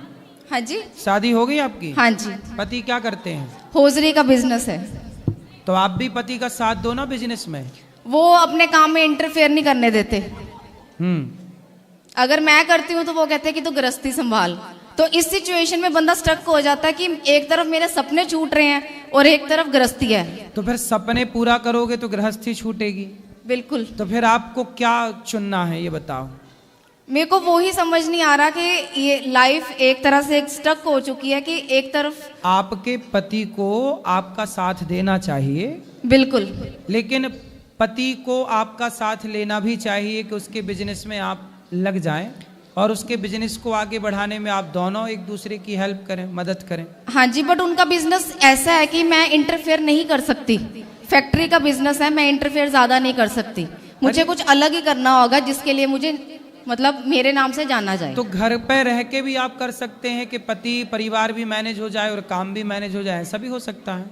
हाँ जी, शादी हो गई आपकी? हाँ जी। पति क्या करते हैं? होजरी का बिजनेस है। तो आप भी पति का साथ दो ना बिजनेस में। वो अपने काम में इंटरफेयर नहीं करने देते। अगर मैं करती हूँ तो वो कहते हैं कि तू गृहस्थी संभाल। तो इस सिचुएशन में बंदा स्टक हो जाता है कि एक तरफ मेरे सपने छूट रहे हैं और एक तरफ गृहस्थी है। तो फिर सपने पूरा करोगे तो गृहस्थी छूटेगी। बिल्कुल। तो फिर आपको क्या चुनना है ये बताओ। मेरे को वो ही समझ नहीं आ रहा कि ये लाइफ एक तरह से स्टक हो चुकी है कि एक तरफ आपके पति को आपका साथ देना चाहिए। बिल्कुल। लेकिन पति को आपका साथ लेना भी चाहिए कि उसके बिजनेस में आप लग जाएं और उसके बिजनेस को आगे बढ़ाने में आप दोनों एक दूसरे की हेल्प करें, मदद करें। हाँ जी, बट उनका बिजनेस ऐसा है कि मैं इंटरफेयर नहीं कर सकती। फैक्ट्री का बिजनेस है, मैं इंटरफेयर ज्यादा नहीं कर सकती। मुझे कुछ अलग ही करना होगा जिसके लिए मुझे मतलब मेरे नाम से जाना जाए। तो घर पे रह के भी आप कर सकते हैं कि पति परिवार भी मैनेज हो जाए और काम भी मैनेज हो जाए, ऐसा भी हो सकता है।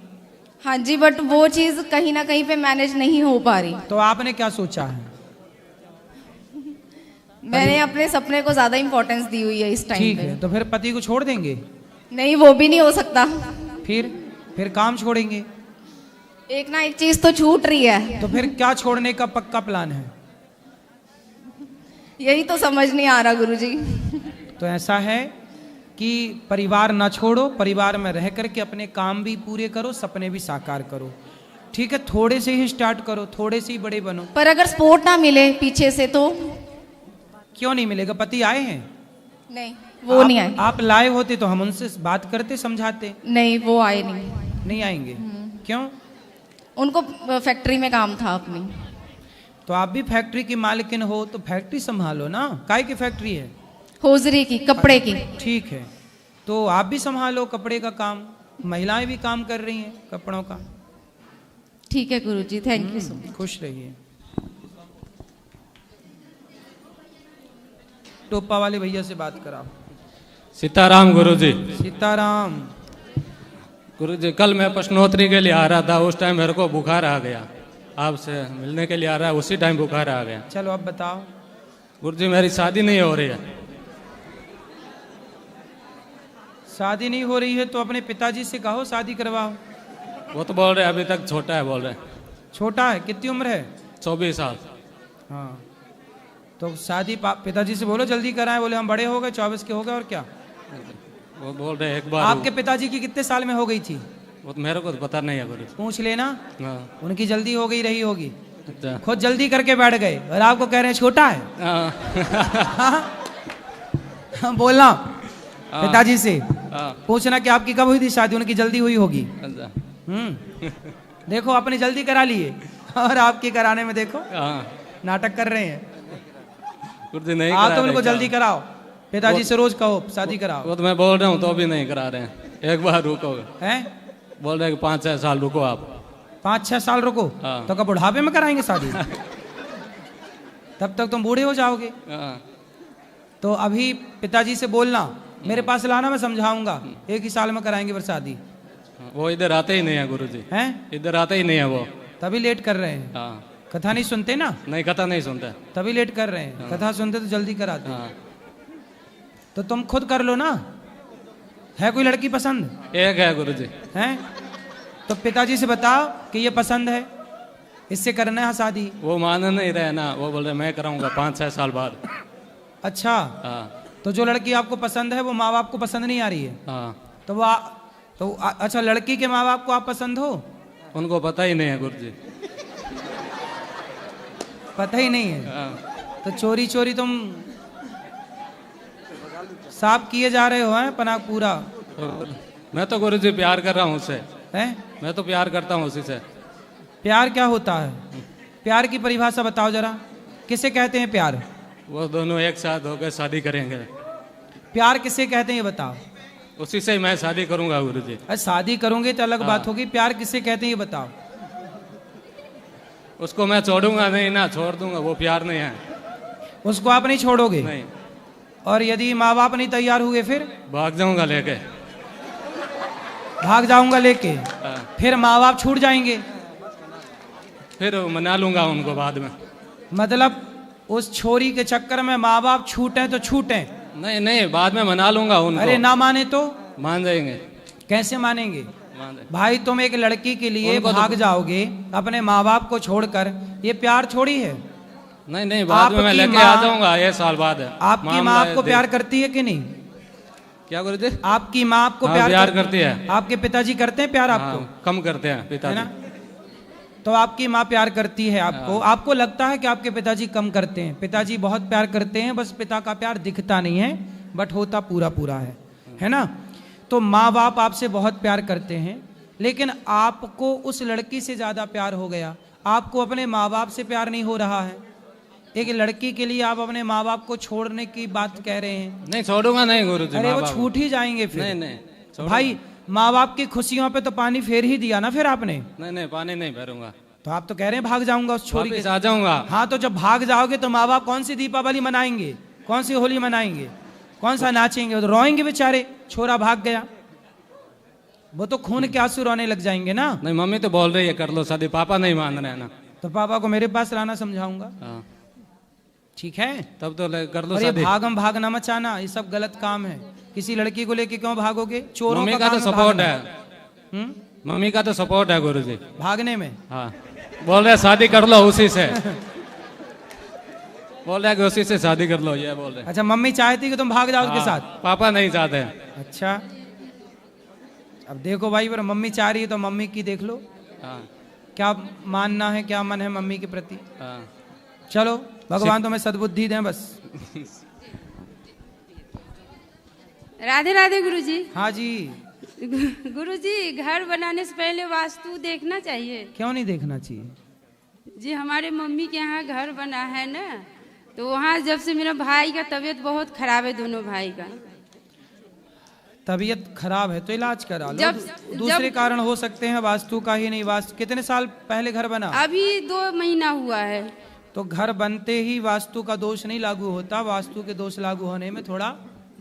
हाँ जी, बट वो चीज कहीं ना कहीं पे मैनेज नहीं हो पा रही। तो आपने क्या सोचा है? मैंने अपने सपने को ज्यादा इंपॉर्टेंस दी हुई है इस टाइम ठीक पे। है, तो फिर पति को छोड़ देंगे? नहीं, वो भी नहीं हो सकता। फिर काम छोड़ेंगे? एक ना एक चीज तो छूट रही है। तो फिर क्या छोड़ने का पक्का प्लान है? यही तो समझ नहीं आ रहा गुरुजी। तो ऐसा है कि परिवार ना छोड़ो, परिवार में रह करके अपने काम भी पूरे करो, सपने भी साकार करो। ठीक है, थोड़े से ही स्टार्ट करो, थोड़े से ही बड़े बनो। पर अगर सपोर्ट ना मिले पीछे से तो? क्यों नहीं मिलेगा? पति आए हैं? नहीं, वो नहीं आए। आप लाए होते तो हम उनसे बात करते, समझाते। नहीं, वो आए नहीं। नहीं आएंगे? क्यों? उनको फैक्ट्री में काम था अपनी। तो आप भी फैक्ट्री की मालकिन हो तो फैक्ट्री संभालो ना। काय की फैक्ट्री है? होजरी की, कपड़े की। ठीक है, तो आप भी संभालो कपड़े का काम। महिलाएं भी काम कर रही हैं कपड़ों का। ठीक है गुरुजी, थैंक यू सो मच। खुश रहिए। टोपा वाले भैया से बात कराओ। सीताराम गुरुजी। सीताराम। गुरुजी, कल मैं प्रश्नोत्तरी के लिए आ रहा था, उस टाइम मेरे को बुखार आ गया। आपसे मिलने के लिए आ रहा है, उसी टाइम बुखार आ गया। चलो अब बताओ। गुरुजी, मेरी शादी नहीं हो रही है। शादी नहीं हो रही है तो अपने पिताजी से कहो शादी करवाओ। वो तो बोल रहे अभी तक छोटा है, बोल रहे। छोटा है? कितनी उम्र है? 24 साल। हाँ, तो शादी पिताजी से बोलो जल्दी कराएं। बोले हम बड़े हो गए, 24 के हो गए और क्या। वो बोल रहे एक बार। आपके पिताजी की कितने साल में हो गई थी? वो तो मेरे को तो पता नहीं है गुरुजी। पूछ लेना। हाँ। उनकी जल्दी हो गई रही होगी। अच्छा। खुद जल्दी करके बैठ गए और आपको कह रहे हैं छोटा है। हाँ। बोलना पिताजी से, पूछना कि आपकी कब हुई थी शादी। उनकी जल्दी हुई होगी। देखो अपने जल्दी करा लिए और आपके कराने में देखो नाटक कर रहे हैं। गुरुजी नहीं आप तो उनको जल्दी कराओ। पिताजी से रोज कहो शादी कराओ। वो तो मैं बोल रहा हूँ तो भी नहीं करा रहे हैं। एक बार रुको। हैं? बोल रहे 5-6 साल रुको आप। 5-6 साल रुको? तो कब बुढ़ापे में कराएंगे शादी? तब तक तुम बूढ़े हो जाओगे। तो अभी पिताजी से बोलना मेरे पास लाना, मैं समझाऊंगा। 1 ही साल में कराएंगे फिर शादी। वो इधर आते ही नहीं है गुरुजी। हैं? इधर आते ही नहीं है वो। तभी लेट कर रहे हैं। कथा नहीं सुनते ना? नहीं, कथा नहीं सुनते, तभी लेट कर रहे हैं। कथा सुनते तो जल्दी कराते। तो तुम खुद कर लो ना। है कोई लड़की पसंद? एक है गुरुजी। हैं? तो पिताजी से बताओ कि ये पसंद है, इससे करना है शादी। वो मान नहीं रहे ना, वो बोल रहे मैं कराऊंगा 5-6 साल बाद। अच्छा। तो जो लड़की आपको पसंद है वो माँ बाप को पसंद नहीं आ रही है? तो अच्छा, लड़की के माँ बाप को आप पसंद हो? उनको पता ही नहीं है गुरुजी। पता ही नहीं है? तो चोरी चोरी तुम साफ किए जा रहे हो हैं पनाक पूरा। मैं तो गुरुजी प्यार कर रहा हूँ उससे। हैं? मैं तो प्यार करता हूँ उसी से। प्यार क्या होता है? प्यार की परिभाषा बताओ जरा। किसे कहते हैं प्यार? वो दोनों एक साथ होकर शादी करेंगे। प्यार किसे कहते हैं ये बताओ। उसी से ही मैं शादी करूंगा गुरुजी। अरे शादी करोगे तो अलग बात होगी, प्यार किसे कहते हैं ये बताओ। उसको मैं छोड़ूंगा नहीं ना, छोड़ दूंगा, वो प्यार नहीं है। उसको आप नहीं छोड़ोगे? नहीं। और यदि माँ बाप नहीं तैयार हुए फिर? भाग जाऊंगा लेके। भाग जाऊंगा लेके? फिर माँ बाप छूट जाएंगे? फिर मना लूंगा उनको बाद में। मतलब उस छोरी के चक्कर में माँ बाप छूटे तो छूटे? नहीं नहीं, बाद में मना लूंगा उनको। अरे ना माने तो? मान जाएंगे। कैसे मानेंगे भाई? तुम एक लड़की के लिए भाग जाओगे अपने माँ बाप को छोड़कर, ये प्यार थोड़ी है। नहीं नहीं, बाद में मैं लेके आ जाऊंगा, ये साल बाद है। आपकी माँ आपको प्यार करती है कि नहीं? क्या गुरुजी? आपकी माँ आपको प्यार करती है। आपके पिताजी करते हैं प्यार आपको? कम करते हैं पिताजी। तो आपकी माँ प्यार करती है आपको। आपको लगता है कि आपके पिताजी कम करते हैं? पिताजी बहुत प्यार करते हैं, बस पिता का प्यार दिखता नहीं है, बट होता पूरा पूरा है ना। तो माँ बाप आपसे बहुत प्यार करते हैं, लेकिन आपको उस लड़की से ज्यादा प्यार हो गया, आपको अपने माँ बाप से प्यार नहीं हो रहा है। एक लड़की के लिए आप अपने माँ बाप को छोड़ने की बात कह रहे हैं? नहीं छोड़ूंगा नहीं गुरुजी। अरे वो छूट ही जाएंगे फिर। नहीं नहीं भाई, माँ बाप की खुशियों पे तो पानी फेर ही दिया ना फिर आपने। नहीं नहीं, पानी नहीं फेरूंगा। तो आप तो कह रहे हैं भाग जाऊंगा उस छोरी के। आ जाऊंगा। हाँ, तो जब भाग जाओगे तो माँ बाप कौन सी दीपावली मनाएंगे, कौन सी होली मनाएंगे, कौन सा नाचेंगे? तो रोएंगे बेचारे, छोरा भाग गया। वो तो खून के आंसू रोने लग जाएंगे ना। नहीं, मम्मी तो बोल रही है कर लो शादी, पापा नहीं मान रहे हैं ना। तो पापा को मेरे पास लाना, समझाऊंगा। ठीक है, तब तो कर लो और ये शादी। भागम भागना मचाना, ये सब गलत काम है। किसी लड़की को लेके क्यों भागोगे? चोरों मम्मी का तो सपोर्ट है। मम्मी का तो सपोर्ट है गुरुजी भागने में। हाँ, बोल रहे शादी कर लो उसी से। बोल रहे कि उसी से शादी कर लो, ये बोल रहे। अच्छा, मम्मी चाहती कि तुम भाग जाओ उसके साथ? पापा नहीं चाहते हैं। अच्छा, अब देखो भाई, पर मम्मी चाह रही है तो मम्मी की देख लो। क्या मानना है, क्या मन है मम्मी के प्रति। चलो, भगवान तुम्हें सद्बुद्धि दें बस। राधे राधे गुरुजी। हाँ जी। गुरुजी, घर बनाने से पहले वास्तु देखना चाहिए? क्यों नहीं देखना चाहिए जी? हमारे मम्मी के यहाँ घर बना है ना, तो वहाँ जब से मेरा भाई का तबीयत बहुत खराब है, दोनों भाई का तबीयत खराब है तो इलाज करा लो। दूसरे कारण हो सकते हैं, वास्तु का ही नहीं। वास्तु कितने साल पहले घर बना? अभी 2 महीना हुआ है। तो घर बनते ही वास्तु का दोष नहीं लागू होता, वास्तु के दोष लागू होने में थोड़ा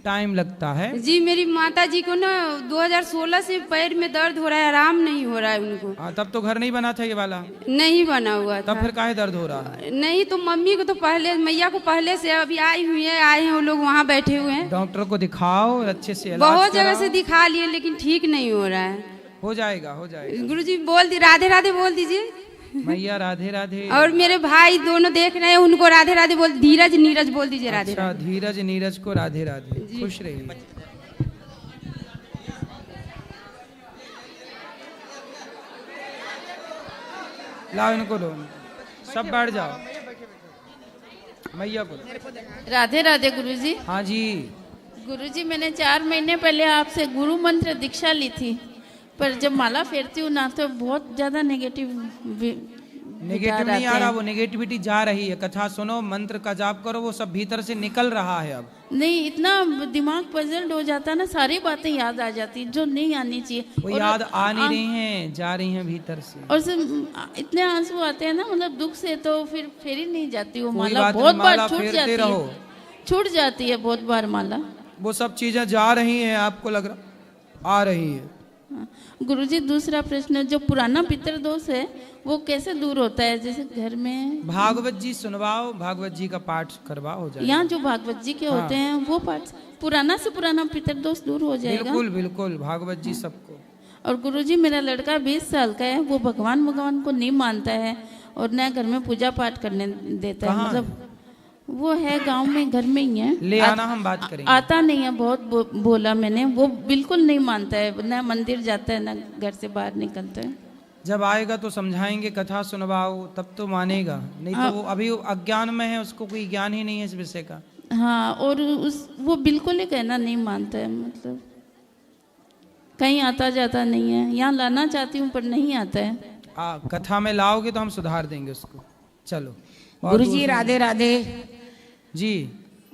टाइम लगता है। जी, मेरी माता जी को ना 2016 से पैर में दर्द हो रहा है, आराम नहीं हो रहा है उनको। हाँ, तब तो घर नहीं बना था ये वाला? नहीं बना हुआ था। तब फिर काहे दर्द हो रहा है? नहीं, तो मम्मी को तो पहले, मैया को पहले से, अभी आए हैं वो लोग वहाँ बैठे हुए हैं। डॉक्टर को दिखाओ, अच्छे से इलाज बहुत जगह से दिखा लिए, लेकिन ठीक नहीं हो रहा है। हो जाएगा, हो जाएगा। गुरुजी बोल दी, राधे राधे बोल दीजिए। मैया राधे राधे। और मेरे भाई दोनों देख रहे हैं, उनको राधे राधे बोल। धीरज नीरज बोल दीजिए राधे। अच्छा, धीरज नीरज को राधे राधे। खुश रहिए। लाओ इनको, लो, सब बैठ जाओ। मैया को। राधे राधे गुरुजी। हाँ जी। गुरुजी, मैंने 4 महीने पहले आपसे गुरु मंत्र दीक्षा ली थी, पर जब माला फेरती हूँ ना, तो बहुत ज्यादा नेगेटिव नहीं आ रहा। वो नेगेटिविटी जा रही है। कथा सुनो, मंत्र का जाप करो, वो सब भीतर से निकल रहा है। अब नहीं, इतना दिमाग पजल्ड हो जाता है ना, सारी बातें याद आ जाती जो नहीं आनी चाहिए। वो याद आ नहीं रही हैं, जा रही हैं भीतर से। और इतने आंसू आते हैं ना, मतलब दुख से, तो फिर फेरी नहीं जाती वो माला। बहुत बार छूट जाती है, छूट जाती है बहुत बार माला। वो सब चीजें जा रही हैं, आपको लग रहा आ रही है। गुरुजी, दूसरा प्रश्न, जो पुराना पितृदोष है वो कैसे दूर होता है? जैसे घर में भागवत जी सुनवाओ, भागवत जी का पाठ करवाओ, हो जाएगा। यहाँ जो भागवत जी के होते हैं वो पाठ, पुराना से पुराना पितृदोष दूर हो जाएगा। बिल्कुल बिल्कुल, भागवत जी सबको। और गुरुजी, मेरा लड़का 20 साल का है, वो भगवान को नहीं मानता है और न घर में पूजा पाठ करने देता है। मतलब वो है गांव में, घर में ही है। ले आना, हम बात करेंगे। आता नहीं है, बहुत बोला मैंने, वो बिल्कुल नहीं मानता है, न मंदिर जाता है न घर से बाहर निकलता है। जब आएगा तो समझाएंगे, कथा सुनवाओ, तब तो मानेगा। नहीं तो वो अभी अज्ञान में है, उसको कोई ज्ञान ही नहीं है इस विषय का। हाँ, और वो बिल्कुल ही कहना नहीं मानता है, मतलब कहीं आता जाता नहीं है। यहाँ लाना चाहती हूँ पर नहीं आता है। कथा में लाओगे तो हम सुधार देंगे उसको। चलो गुरुजी, राधे राधे जी।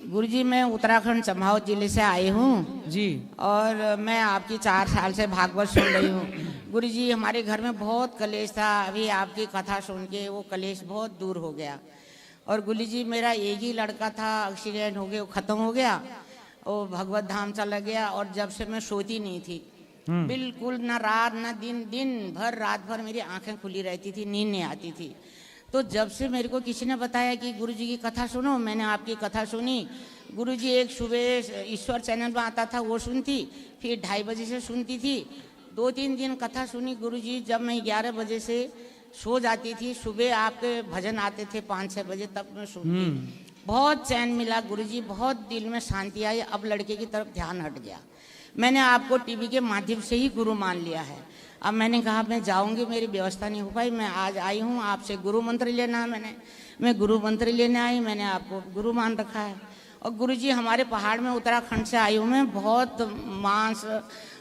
गुरुजी मैं उत्तराखंड चम्पावत जिले से आई हूँ जी, और मैं आपकी 4 साल से भागवत सुन रही हूँ। गुरुजी हमारे घर में बहुत कलेश था, अभी आपकी कथा सुन के वो कलेश बहुत दूर हो गया। और गुरुजी मेरा एक ही लड़का था, एक्सीडेंट हो गया, वो ख़त्म हो गया, वो भगवत धाम चला गया। और जब से मैं सोती नहीं थी बिल्कुल, ना रात ना दिन, दिन भर रात भर मेरी आंखें खुली रहती थी, नींद नहीं आती थी। तो जब से मेरे को किसी ने बताया कि गुरुजी की कथा सुनो, मैंने आपकी कथा सुनी। गुरुजी एक सुबह ईश्वर चैनल में आता था वो सुनती, फिर 2:30 बजे से सुनती थी। 2-3 दिन कथा सुनी गुरुजी। जब मैं 11 बजे से सो जाती थी, सुबह आपके भजन आते थे 5-6 बजे, तब मैं सुनती। बहुत चैन मिला गुरुजी, बहुत दिल में शांति आई। अब लड़के की तरफ ध्यान हट गया। मैंने आपको टीवी के माध्यम से ही गुरु मान लिया है। अब मैंने कहा मैं जाऊंगी, मेरी व्यवस्था नहीं हो पाई, मैं आज आई हूँ आपसे गुरु मंत्र लेना है। मैं गुरु मंत्र लेने आई, मैंने आपको गुरु मान रखा है। और गुरुजी हमारे पहाड़ में उत्तराखंड से आई हूँ मैं, बहुत मांस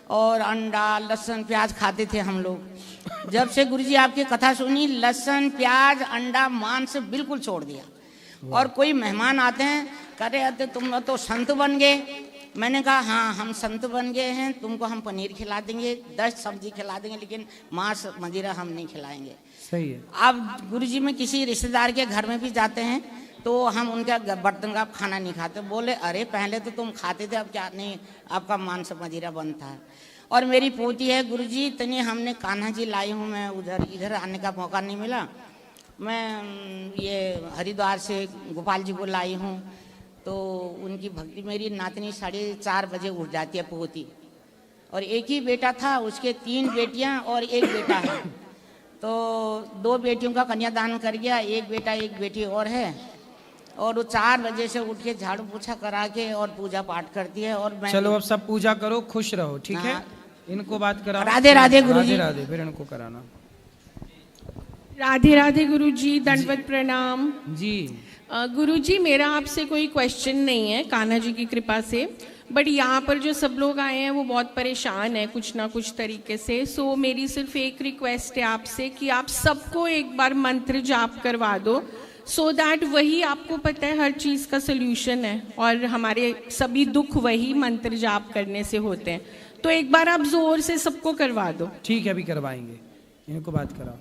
और अंडा लहसुन प्याज खाते थे हम लोग। जब से गुरुजी आपकी कथा सुनी, लहसुन प्याज अंडा मांस बिल्कुल छोड़ दिया। और कोई मेहमान आते हैं, कह रहे आते तुम तो संत बन गए। मैंने कहा हाँ हम संत बन गए हैं, तुमको हम पनीर खिला देंगे, 10 सब्जी खिला देंगे, लेकिन मांस मदिरा हम नहीं खिलाएंगे। सही है। अब गुरुजी में किसी रिश्तेदार के घर में भी जाते हैं तो हम उनका बर्तन का खाना नहीं खाते। बोले अरे पहले तो तुम खाते थे, अब क्या नहीं, आपका मांस मदिरा बनता है। और मेरी पोती है गुरुजी, इतनी हमने कान्हा जी लाई हूँ मैं, इधर आने का मौका नहीं मिला। मैं ये हरिद्वार से गोपाल जी को लाई हूँ, तो उनकी भक्ति, मेरी नातनी 4:30 बजे उठ जाती है पोती। और एक ही बेटा था, उसके 3 बेटियां और 1 बेटा है। तो 2 बेटियों का कन्यादान कर गया, 1 बेटा 1 बेटी और है। और वो 4 बजे से उठ के झाड़ू पोछा करा के और पूजा पाठ करती है। और मैं चलो अब सब पूजा करो, खुश रहो, ठीक है। इनको बात करा। राधे राधे गुरुजी। राधे राधे, फिर इनको कराना। राधे राधे गुरुजी, दंडवत प्रणाम जी। गुरुजी मेरा आपसे कोई क्वेश्चन नहीं है, कान्हा जी की कृपा से, बट यहाँ पर जो सब लोग आए हैं वो बहुत परेशान हैं कुछ ना कुछ तरीके से। सो मेरी सिर्फ एक रिक्वेस्ट है आपसे कि आप सबको एक बार मंत्र जाप करवा दो, सो दैट वही आपको पता है हर चीज़ का सल्यूशन है, और हमारे सभी दुख वही मंत्र जाप करने से होते हैं। तो एक बार आप जोर से सबको करवा दो। ठीक है, अभी करवाएंगे, इनको बात कराओ।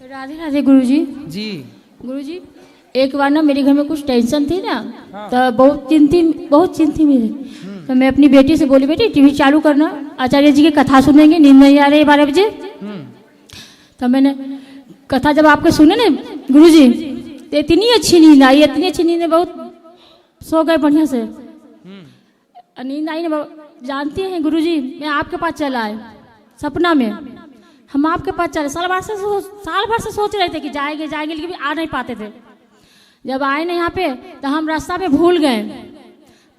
राधे राधे गुरुजी। जी गुरुजी, एक बार ना मेरे घर में कुछ टेंशन थी ना, तो बहुत चिंती मेरी। तो मैं अपनी बेटी से बोली बेटी टीवी चालू करना, आचार्य जी की कथा सुनेंगे, नींद नहीं आ रही 12 बजे। तो मैंने कथा जब आपके सुने ना गुरुजी, तो इतनी अच्छी नींद आई, इतनी अच्छी नींद है, बहुत सो गए बढ़िया से। नींद आई ना, जानती हैं गुरुजी मैं आपके पास चला आए सपना में, हम आपके पास चले। साल भर से सोच रहे थे कि जाएंगे जाएंगे, लेकिन आ नहीं पाते थे। जब आए ना यहाँ पे तो हम रास्ता पे भूल गए,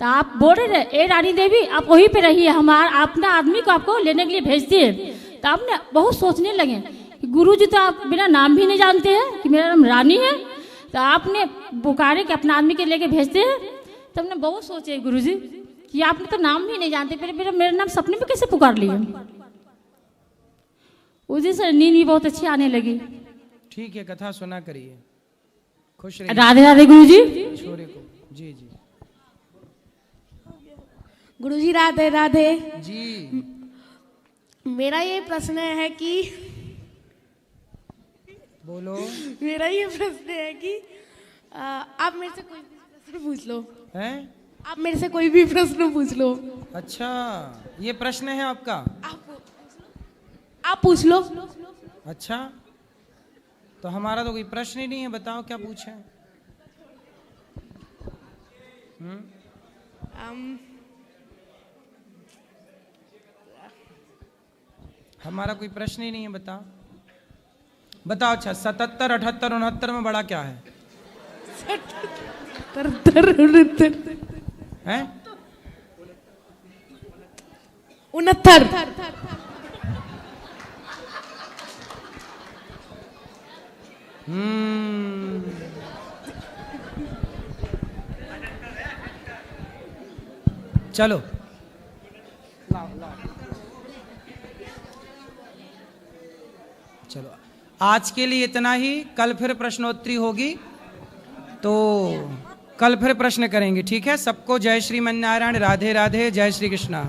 तो आप बोल रहे थे ए रानी देवी आप वहीं पे रहिए, हम अपना आदमी को आपको लेने के लिए भेजते हैं। तो आपने बहुत सोचने लगे कि गुरुजी तो आप मेरा नाम भी नहीं जानते हैं कि मेरा नाम रानी है, तो आपने पुकारे कि अपना आदमी के लेके भेजते हैं। तो हमने बहुत सोचे गुरुजी कि आपने तो नाम भी नहीं जानते, फिर मेरा नाम सपने में कैसे पुकार लिए। उस दिन से नींद भी बहुत अच्छी आने लगी। ठीक है, कथा सुना करिए, खुश रहिए। राधे राधे गुरुजी। छोरे को जी जी। गुरुजी राधे राधे जी। मेरा ये प्रश्न है कि बोलो। मेरा ये प्रश्न है कि आप मेरे से कोई भी प्रश्न पूछ लो। हैं? आप मेरे से कोई भी प्रश्न पूछ लो। अच्छा, ये प्रश्न है आपका? आप पूछ लो। अच्छा, तो हमारा तो कोई प्रश्न ही नहीं है, बताओ क्या पूछे। हमारा कोई प्रश्न ही नहीं है, बताओ बताओ। अच्छा, 77, 78, 69 में बड़ा क्या है? 69 हैं? 69। चलो चलो, आज के लिए इतना ही। कल फिर प्रश्नोत्तरी होगी। तो कल फिर प्रश्न करेंगे, ठीक है। सबको जय श्रीमन नारायण, राधे राधे, जय श्री कृष्णा।